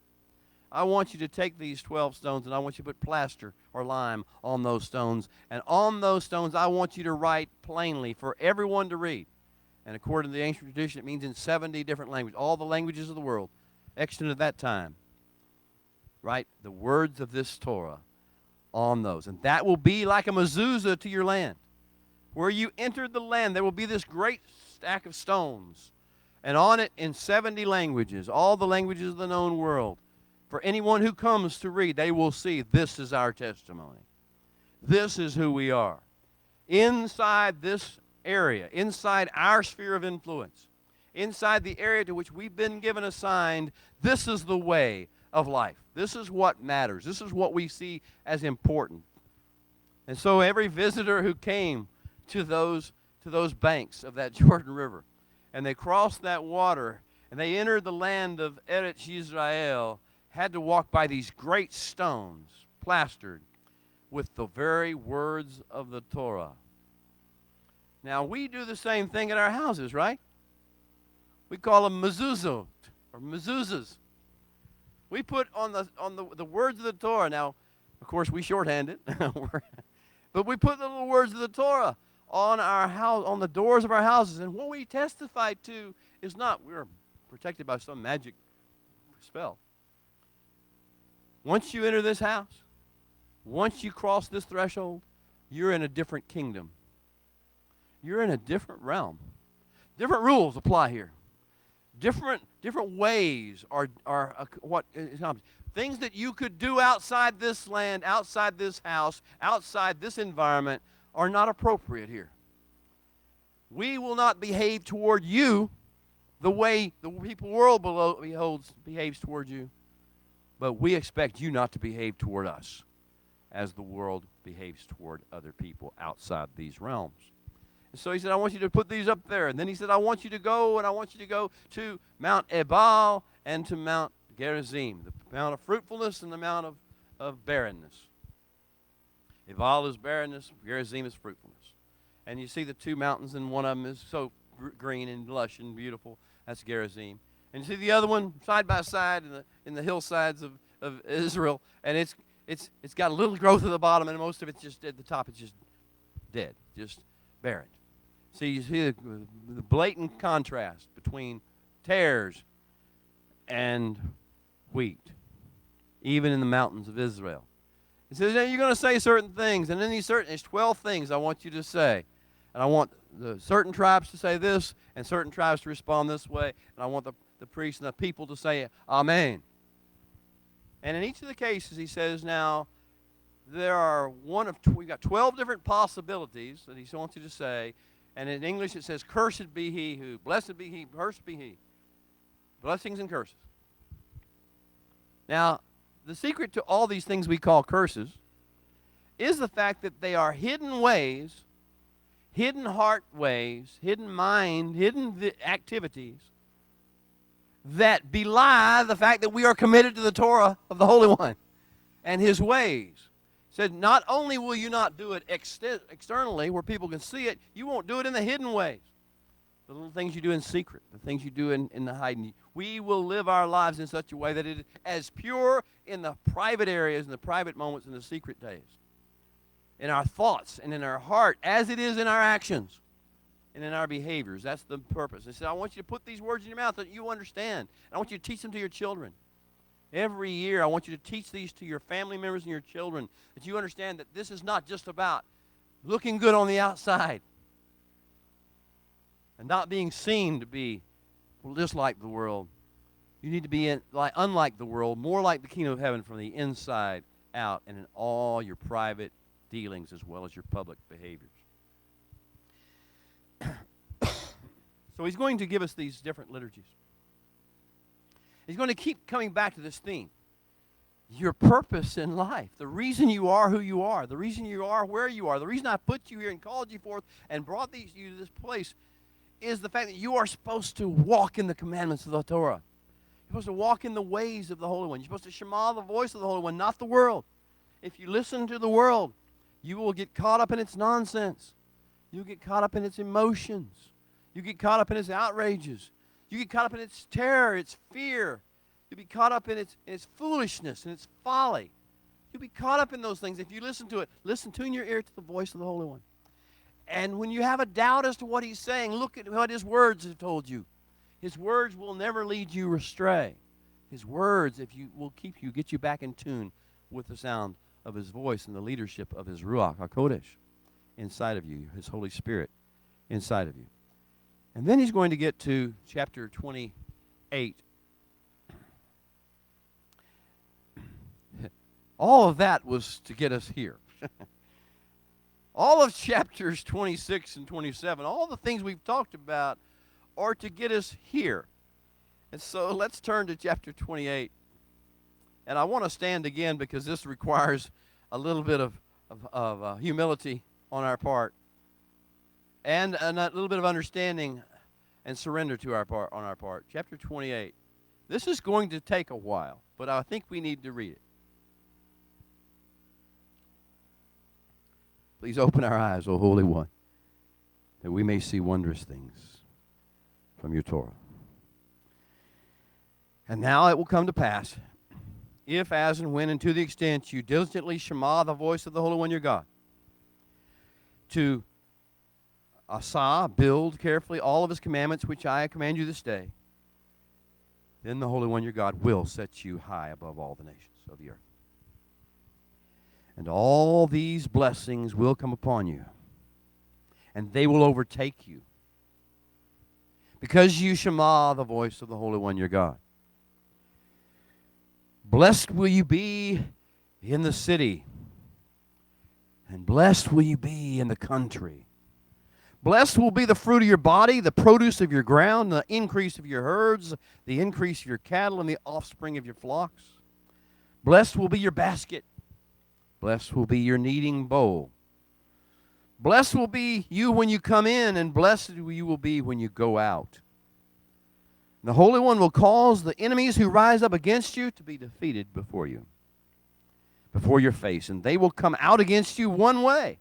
I want you to take these 12 stones and I want you to put plaster or lime on those stones. And on those stones, I want you to write plainly for everyone to read. And according to the ancient tradition, it means in 70 different languages, all the languages of the world, extant at that time. Write the words of this Torah on those. And that will be like a mezuzah to your land. Where you entered the land, there will be this great stack of stones. And on it, in 70 languages, all the languages of the known world, for anyone who comes to read, they will see this is our testimony. This is who we are. Inside this area, inside our sphere of influence, inside the area to which we've been given assigned, this is the way of life. This is what matters. This is what we see as important. And so every visitor who came to those banks of that Jordan River, and they crossed that water, and they entered the land of Eretz Yisrael, had to walk by these great stones plastered with the very words of the Torah. Now, we do the same thing at our houses, right? We call them mezuzot, or mezuzahs. We put on the words of the Torah. Now, of course, we shorthand it, but we put the little words of the Torah on our house, on the doors of our houses. And what we testify to is not we're protected by some magic spell. Once you enter this house, once you cross this threshold, you're in a different kingdom. You're in a different realm. Different rules apply here. Different ways are what is happening. Things that you could do outside this land, outside this house, outside this environment are not appropriate here. We will not behave toward you the way the world behaves toward you, but we expect you not to behave toward us as the world behaves toward other people outside these realms. And so he said, I want you to put these up there. And then he said, I want you to go to Mount Ebal and to Mount Gerizim, the mount of fruitfulness and the mount of barrenness. Ebal is barrenness, Gerizim is fruitfulness. And you see the two mountains, and one of them is so green and lush and beautiful. That's Gerizim. And you see the other one side by side in the hillsides of Israel, and it's got a little growth at the bottom, and most of it's just at the top. It's just dead, just barren. So you see the blatant contrast between tares and wheat, even in the mountains of Israel. He says, you're going to say certain things, and then there's 12 things I want you to say. And I want the certain tribes to say this, and certain tribes to respond this way, and I want the priests and the people to say Amen. And in each of the cases, he says, now, we've got 12 different possibilities that he wants you to say, and in English it says, cursed be he who, blessed be he, cursed be he. Blessings and curses. Now, the secret to all these things we call curses is the fact that they are hidden ways, hidden heart ways, hidden mind, hidden activities that belie the fact that we are committed to the Torah of the Holy One and His ways. Said, not only will you not do it externally where people can see it, you won't do it in the hidden ways. The little things you do in secret, the things you do in the hiding. We will live our lives in such a way that it is as pure in the private areas, in the private moments, in the secret days, in our thoughts and in our heart, as it is in our actions and in our behaviors. That's the purpose. He said, I want you to put these words in your mouth that you understand. I want you to teach them to your children. Every year, I want you to teach these to your family members and your children, that you understand that this is not just about looking good on the outside and not being seen to be just like the world. You need to be unlike the world, more like the kingdom of heaven from the inside out and in all your private dealings as well as your public behaviors. So he's going to give us these different liturgies. He's going to keep coming back to this theme. Your purpose in life, the reason you are who you are, the reason you are where you are, the reason I put you here and called you forth and brought you to this place is the fact that you are supposed to walk in the commandments of the Torah. You're supposed to walk in the ways of the Holy One. You're supposed to shema the voice of the Holy One, not the world. If you listen to the world, you will get caught up in its nonsense. You'll get caught up in its emotions. You get caught up in its outrages. You get caught up in its terror, its fear. You'll be caught up in its foolishness and its folly. You'll be caught up in those things if you listen to it. Tune your ear to the voice of the Holy One. And when you have a doubt as to what He's saying, look at what His words have told you. His words will never lead you astray. His words, will get you back in tune with the sound of His voice and the leadership of His Ruach HaKodesh inside of you, His Holy Spirit inside of you. And then he's going to get to chapter 28. All of that was to get us here. All of chapters 26 and 27, all the things we've talked about are to get us here. And so let's turn to chapter 28. And I want to stand again because this requires a little bit of humility on our part and a little bit of understanding and surrender on our part. Chapter 28. This is going to take a while, but I think we need to read it. Please open our eyes, O Holy One, that we may see wondrous things from your Torah. And now it will come to pass, if, as, and when, and to the extent you diligently shema the voice of the Holy One your God, to build carefully all of His commandments which I command you this day, then the Holy One your God will set you high above all the nations of the earth. And all these blessings will come upon you, and they will overtake you, because you shema the voice of the Holy One your God. Blessed will you be in the city, and blessed will you be in the country. Blessed will be the fruit of your body, the produce of your ground, the increase of your herds, the increase of your cattle, and the offspring of your flocks. Blessed will be your basket. Blessed will be your kneading bowl. Blessed will be you when you come in, and blessed you will be when you go out. The Holy One will cause the enemies who rise up against you to be defeated before you. before your face, and they will come out against you one way,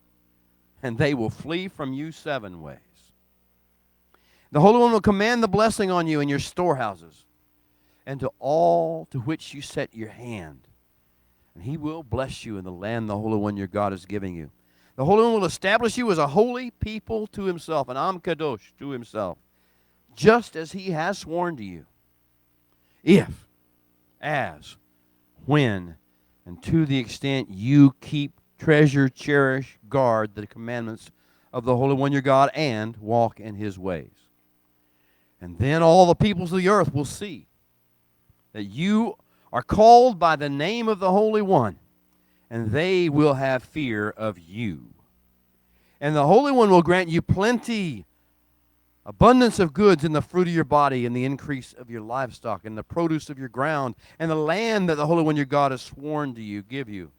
and they will flee from you 7 ways. The Holy One will command the blessing on you in your storehouses, and to all to which you set your hand. And he will bless you in the land the Holy One your God is giving you. The Holy One will establish you as a holy people to himself, an Am Kadosh to himself, just as he has sworn to you. If, as, when, and to the extent you keep, treasure, cherish, guard the commandments of the Holy One your God, and walk in his ways. And then all the peoples of the earth will see that you are called by the name of the Holy One, and they will have fear of you. And the Holy One will grant you plenty, abundance of goods in the fruit of your body, and the increase of your livestock, and the produce of your ground, and the land that the Holy One your God has sworn to you, give you.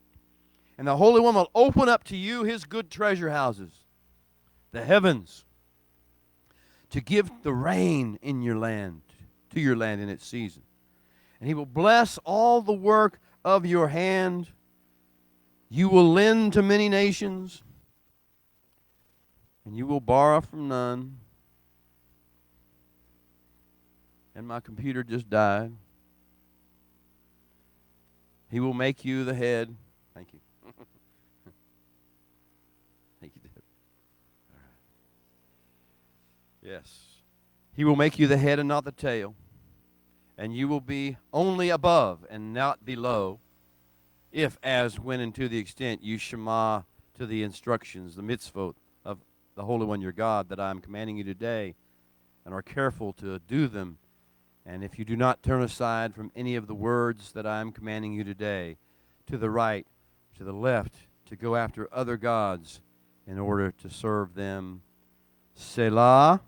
And the Holy One will open up to you his good treasure houses, the heavens, to give the rain in your land, to your land in its season. And he will bless all the work of your hand. You will lend to many nations, and you will borrow from none. And my computer just died. He will make you the head. Thank you. Thank you, Deb. All right. Yes. He will make you the head and not the tail. And you will be only above and not below, if, as, when, and to the extent you shema to the instructions, the mitzvot of the Holy One your God that I am commanding you today, and are careful to do them. And if you do not turn aside from any of the words that I am commanding you today, to the right, to the left, to go after other gods in order to serve them. Selah.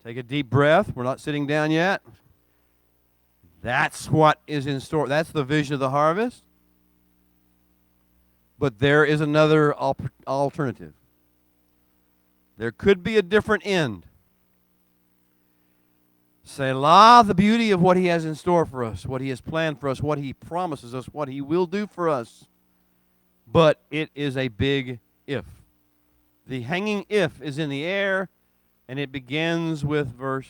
Take a deep breath. We're not sitting down yet. That's what is in store. That's the vision of the harvest. But there is another alternative. There could be a different end. Selah, the beauty of what he has in store for us, what he has planned for us, what he promises us, what he will do for us. But it is a big if. The hanging if is in the air, and it begins with verse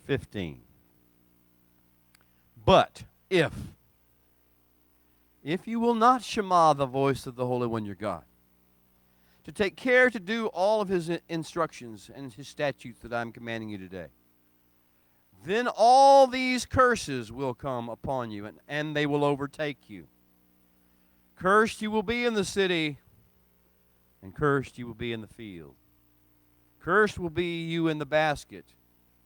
15. But if you will not shema the voice of the Holy One your God, to take care to do all of his instructions and his statutes that I am commanding you today, then all these curses will come upon you, and they will overtake you. Cursed you will be in the city, and cursed you will be in the field. Cursed will be you in the basket,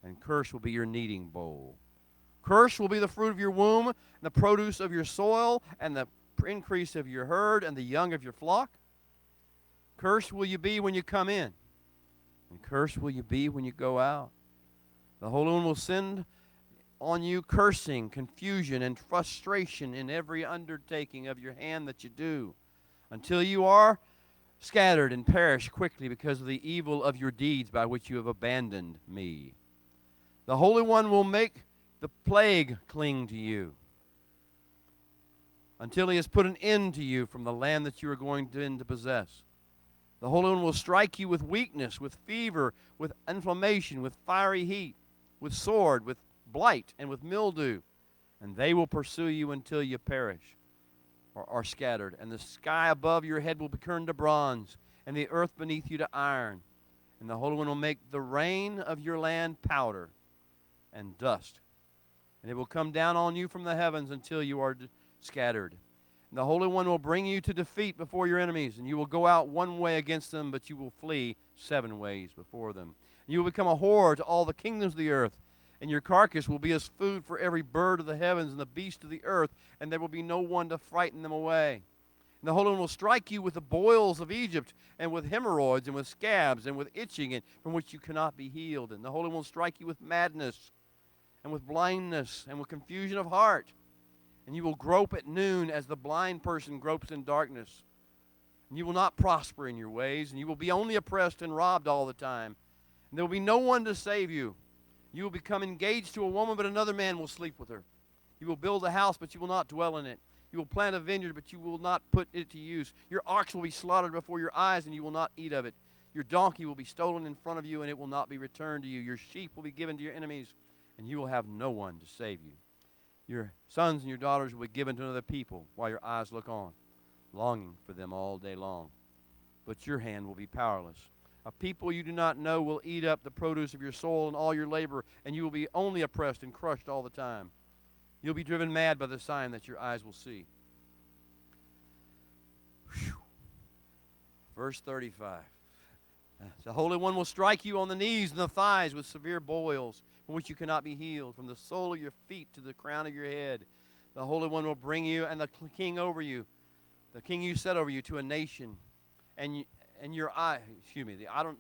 and cursed will be your kneading bowl. Cursed will be the fruit of your womb, and the produce of your soil, and the increase of your herd, and the young of your flock. Cursed will you be when you come in, and cursed will you be when you go out. The Holy One will send on you cursing, confusion, and frustration in every undertaking of your hand that you do, until you are scattered and perish quickly because of the evil of your deeds by which you have abandoned me. The Holy One will make the plague cling to you until he has put an end to you from the land that you are going to possess. The Holy One will strike you with weakness, with fever, with inflammation, with fiery heat, with sword, with blight, and with mildew, and they will pursue you until you perish or are scattered. And the sky above your head will be turned to bronze, and the earth beneath you to iron. And the Holy One will make the rain of your land powder and dust, and it will come down on you from the heavens until you are scattered. And the Holy One will bring you to defeat before your enemies, and you will go out one way against them, but you will flee 7 ways before them. And you will become a horror to all the kingdoms of the earth, and your carcass will be as food for every bird of the heavens and the beast of the earth, and there will be no one to frighten them away. And the Holy One will strike you with the boils of Egypt, and with hemorrhoids, and with scabs, and with itching, and from which you cannot be healed. And the Holy One will strike you with madness, and with blindness, and with confusion of heart. And you will grope at noon as the blind person gropes in darkness. And you will not prosper in your ways, and you will be only oppressed and robbed all the time. And there will be no one to save you. You will become engaged to a woman, but another man will sleep with her. You will build a house, but you will not dwell in it. You will plant a vineyard, but you will not put it to use. Your ox will be slaughtered before your eyes, and you will not eat of it. Your donkey will be stolen in front of you, and it will not be returned to you. Your sheep will be given to your enemies, and you will have no one to save you. Your sons and your daughters will be given to another people while your eyes look on, longing for them all day long. But your hand will be powerless. A people you do not know will eat up the produce of your soul and all your labor, and you will be only oppressed and crushed all the time. You'll be driven mad by the sign that your eyes will see. Whew. Verse 35. The Holy One will strike you on the knees and the thighs with severe boils, from which you cannot be healed, from the sole of your feet to the crown of your head. The Holy One will bring you and the king over you, the king you set over you, to a nation, the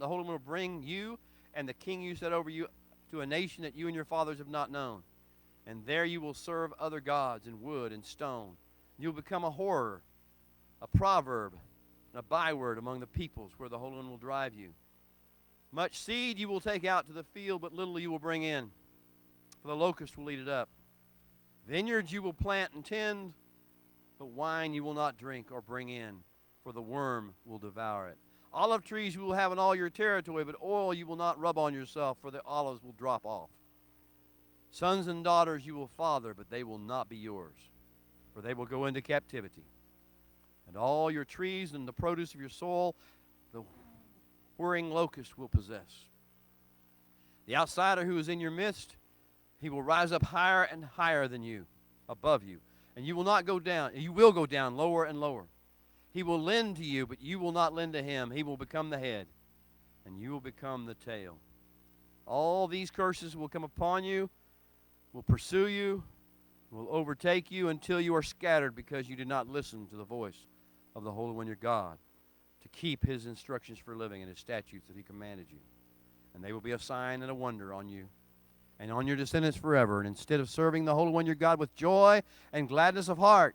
Holy One will bring you and the king you set over you to a nation that you and your fathers have not known. And there you will serve other gods in wood and stone. You'll become a horror, a proverb, and a byword among the peoples where the Holy One will drive you. Much seed you will take out to the field, but little you will bring in, for the locust will eat it up. Vineyards you will plant and tend, but wine you will not drink or bring in, for the worm will devour it. Olive trees you will have in all your territory, but oil you will not rub on yourself, for the olives will drop off. Sons and daughters you will father, but they will not be yours, for they will go into captivity. And all your trees and the produce of your soil, the whirring locust will possess. The outsider who is in your midst, he will rise up higher and higher than you, above you. And you will not go down. You will go down lower and lower. He will lend to you, but you will not lend to him. He will become the head, and you will become the tail. All these curses will come upon you, will pursue you, will overtake you until you are scattered because you did not listen to the voice of the Holy One your God to keep his instructions for living and his statutes that he commanded you. And they will be a sign and a wonder on you and on your descendants forever. And instead of serving the Holy One your God with joy and gladness of heart,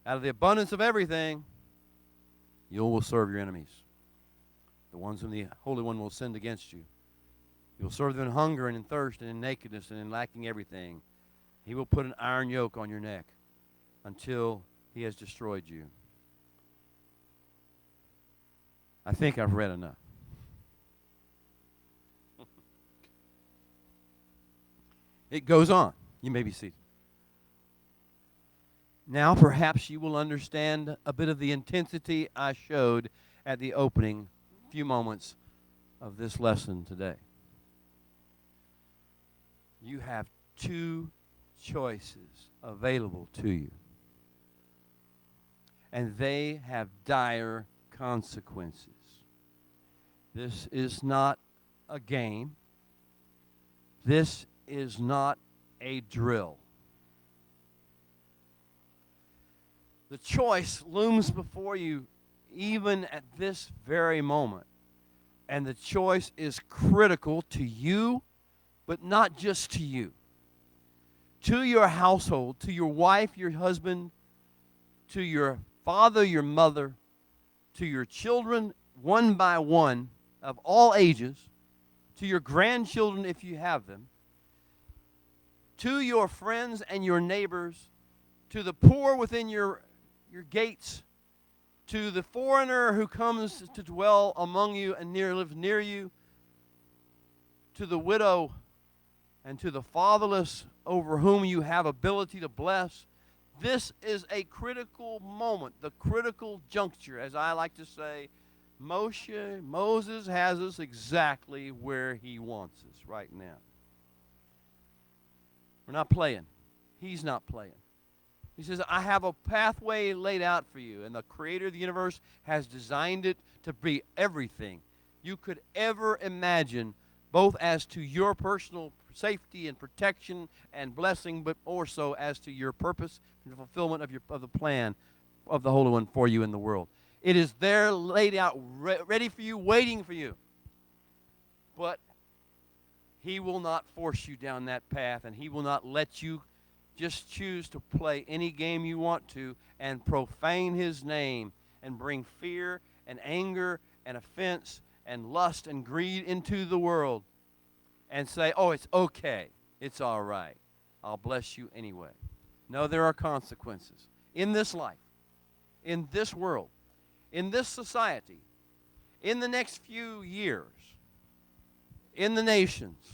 out of the abundance of everything, you will serve your enemies, the ones whom the Holy One will send against you. You will serve them in hunger and in thirst and in nakedness and in lacking everything. He will put an iron yoke on your neck until he has destroyed you. I think I've read enough. It goes on. You may be seated. Now perhaps you will understand a bit of the intensity I showed at the opening few moments of this lesson today. You have two choices available to you, and they have dire consequences. This is not a game. This is not a drill. The choice looms before you even at this very moment, and the choice is critical to you, but not just to you. To your household, to your wife, your husband, to your father, your mother, to your children, one by one, of all ages, to your grandchildren if you have them, to your friends and your neighbors, to the poor within your gates, to the foreigner who comes to dwell among you and live near you, to the widow and to the fatherless over whom you have ability to bless. This is a critical moment, the critical juncture. As I like to say, Moses has us exactly where he wants us right now. We're not playing. He's not playing. He says, I have a pathway laid out for you, and the creator of the universe has designed it to be everything you could ever imagine, both as to your personal safety and protection and blessing, but also as to your purpose and fulfillment of the plan of the Holy One for you in the world. It is there laid out, ready for you, waiting for you. But he will not force you down that path, and he will not let you just choose to play any game you want to and profane his name and bring fear and anger and offense and lust and greed into the world and say, oh, it's okay. It's all right. I'll bless you anyway. No, there are consequences in this life, in this world, in this society, in the next few years, in the nations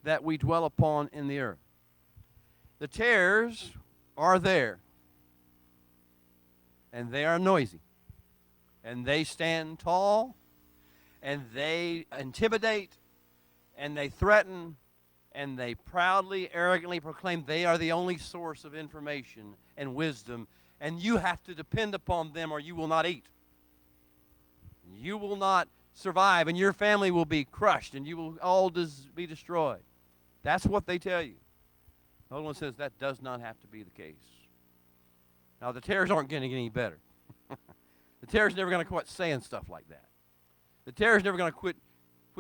that we dwell upon in the earth. The tares are there, and they are noisy, and they stand tall, and they intimidate, and they threaten, and they proudly, arrogantly proclaim they are the only source of information and wisdom, and you have to depend upon them or you will not eat. You will not survive, and your family will be crushed, and you will all be destroyed. That's what they tell you. The Holy One says that does not have to be the case. Now, the tares aren't going to get any better. The tares never going to quit saying stuff like that. The tares never going to quit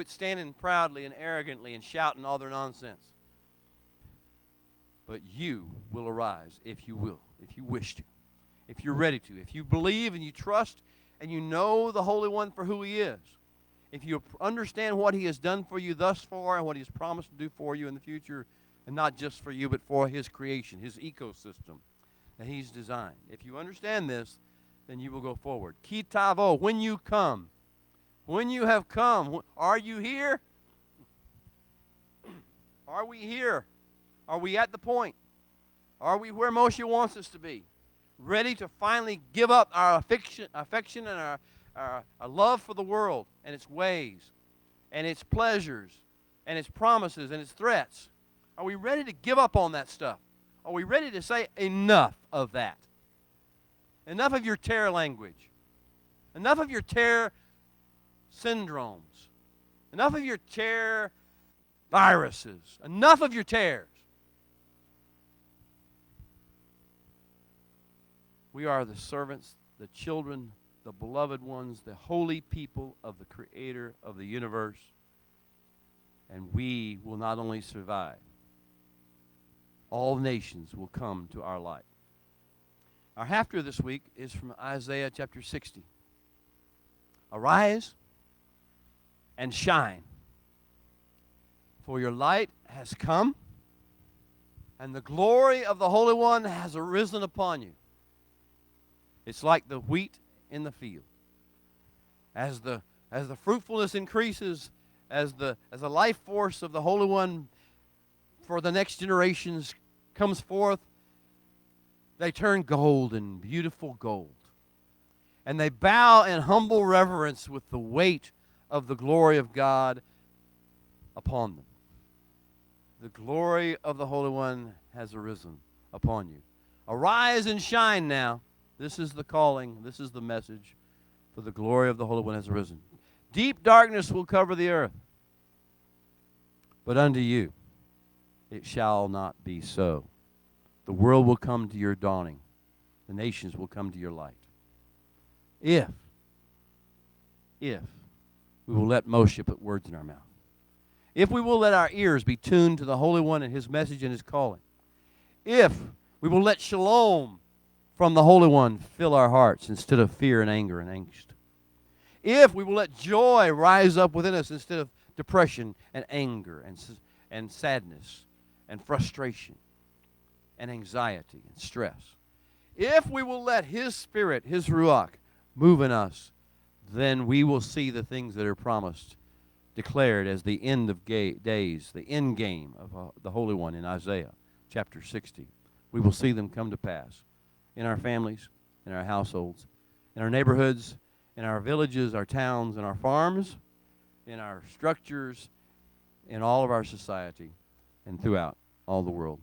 standing proudly and arrogantly and shouting all their nonsense. But you will arise if you will, if you wish to, if you're ready to, if you believe and you trust and you know the Holy One for who He is. If you understand what He has done for you thus far and what He has promised to do for you in the future, and not just for you, but for His creation, His ecosystem that He's designed. If you understand this, then you will go forward. Ki Tavo, when you come, when you have come, are you here? Are we here? Are we at the point? Are we where Moshe wants us to be? Ready to finally give up our affection and our love for the world and its ways and its pleasures and its promises and its threats? Are we ready to give up on that stuff? Are we ready to say enough of that? Enough of your terror language. Enough of your terror syndromes. Enough of your terror viruses. Enough of your terrors. We are the servants, the children, the beloved ones, the holy people of the Creator of the universe. And we will not only survive, all nations will come to our light. Our haftarah this week is from Isaiah chapter 60. Arise and shine, for your light has come, and the glory of the Holy One has arisen upon you. It's like the wheat in the field. As the fruitfulness increases, as the life force of the Holy One for the next generations comes forth, they turn golden, beautiful gold. And they bow in humble reverence with the weight of the glory of God upon them. The glory of the Holy One has arisen upon you. Arise and shine now. This is the calling. This is the message. For the glory of the Holy One has arisen. Deep darkness will cover the earth. But unto you it shall not be so. The world will come to your dawning. The nations will come to your light. If we will let Moshe put words in our mouth. If we will let our ears be tuned to the Holy One and His message and His calling. If we will let shalom from the Holy One fill our hearts instead of fear and anger and angst. If we will let joy rise up within us instead of depression and anger and sadness and frustration and anxiety and stress. If we will let His Spirit, His Ruach, move in us, then we will see the things that are promised, declared as the end of days, the end game of the Holy One in Isaiah chapter 60. We will see them come to pass in our families, in our households, in our neighborhoods, in our villages, our towns, and our farms, in our structures, in all of our society, and throughout all the world.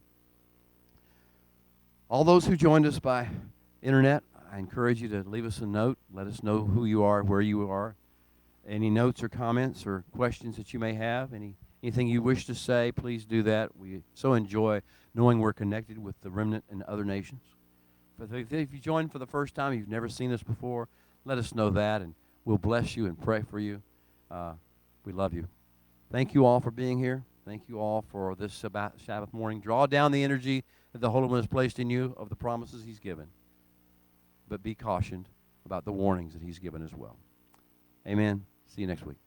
All those who joined us by internet, I encourage you to leave us a note. Let us know who you are, where you are. Any notes or comments or questions that you may have, anything you wish to say, please do that. We so enjoy knowing we're connected with the remnant and other nations. If you joined for the first time, you've never seen us before, let us know that, and we'll bless you and pray for you. We love you. Thank you all for being here. Thank you all for this Sabbath morning. Draw down the energy that the Holy One has placed in you of the promises He's given. But be cautioned about the warnings that He's given as well. Amen. See you next week.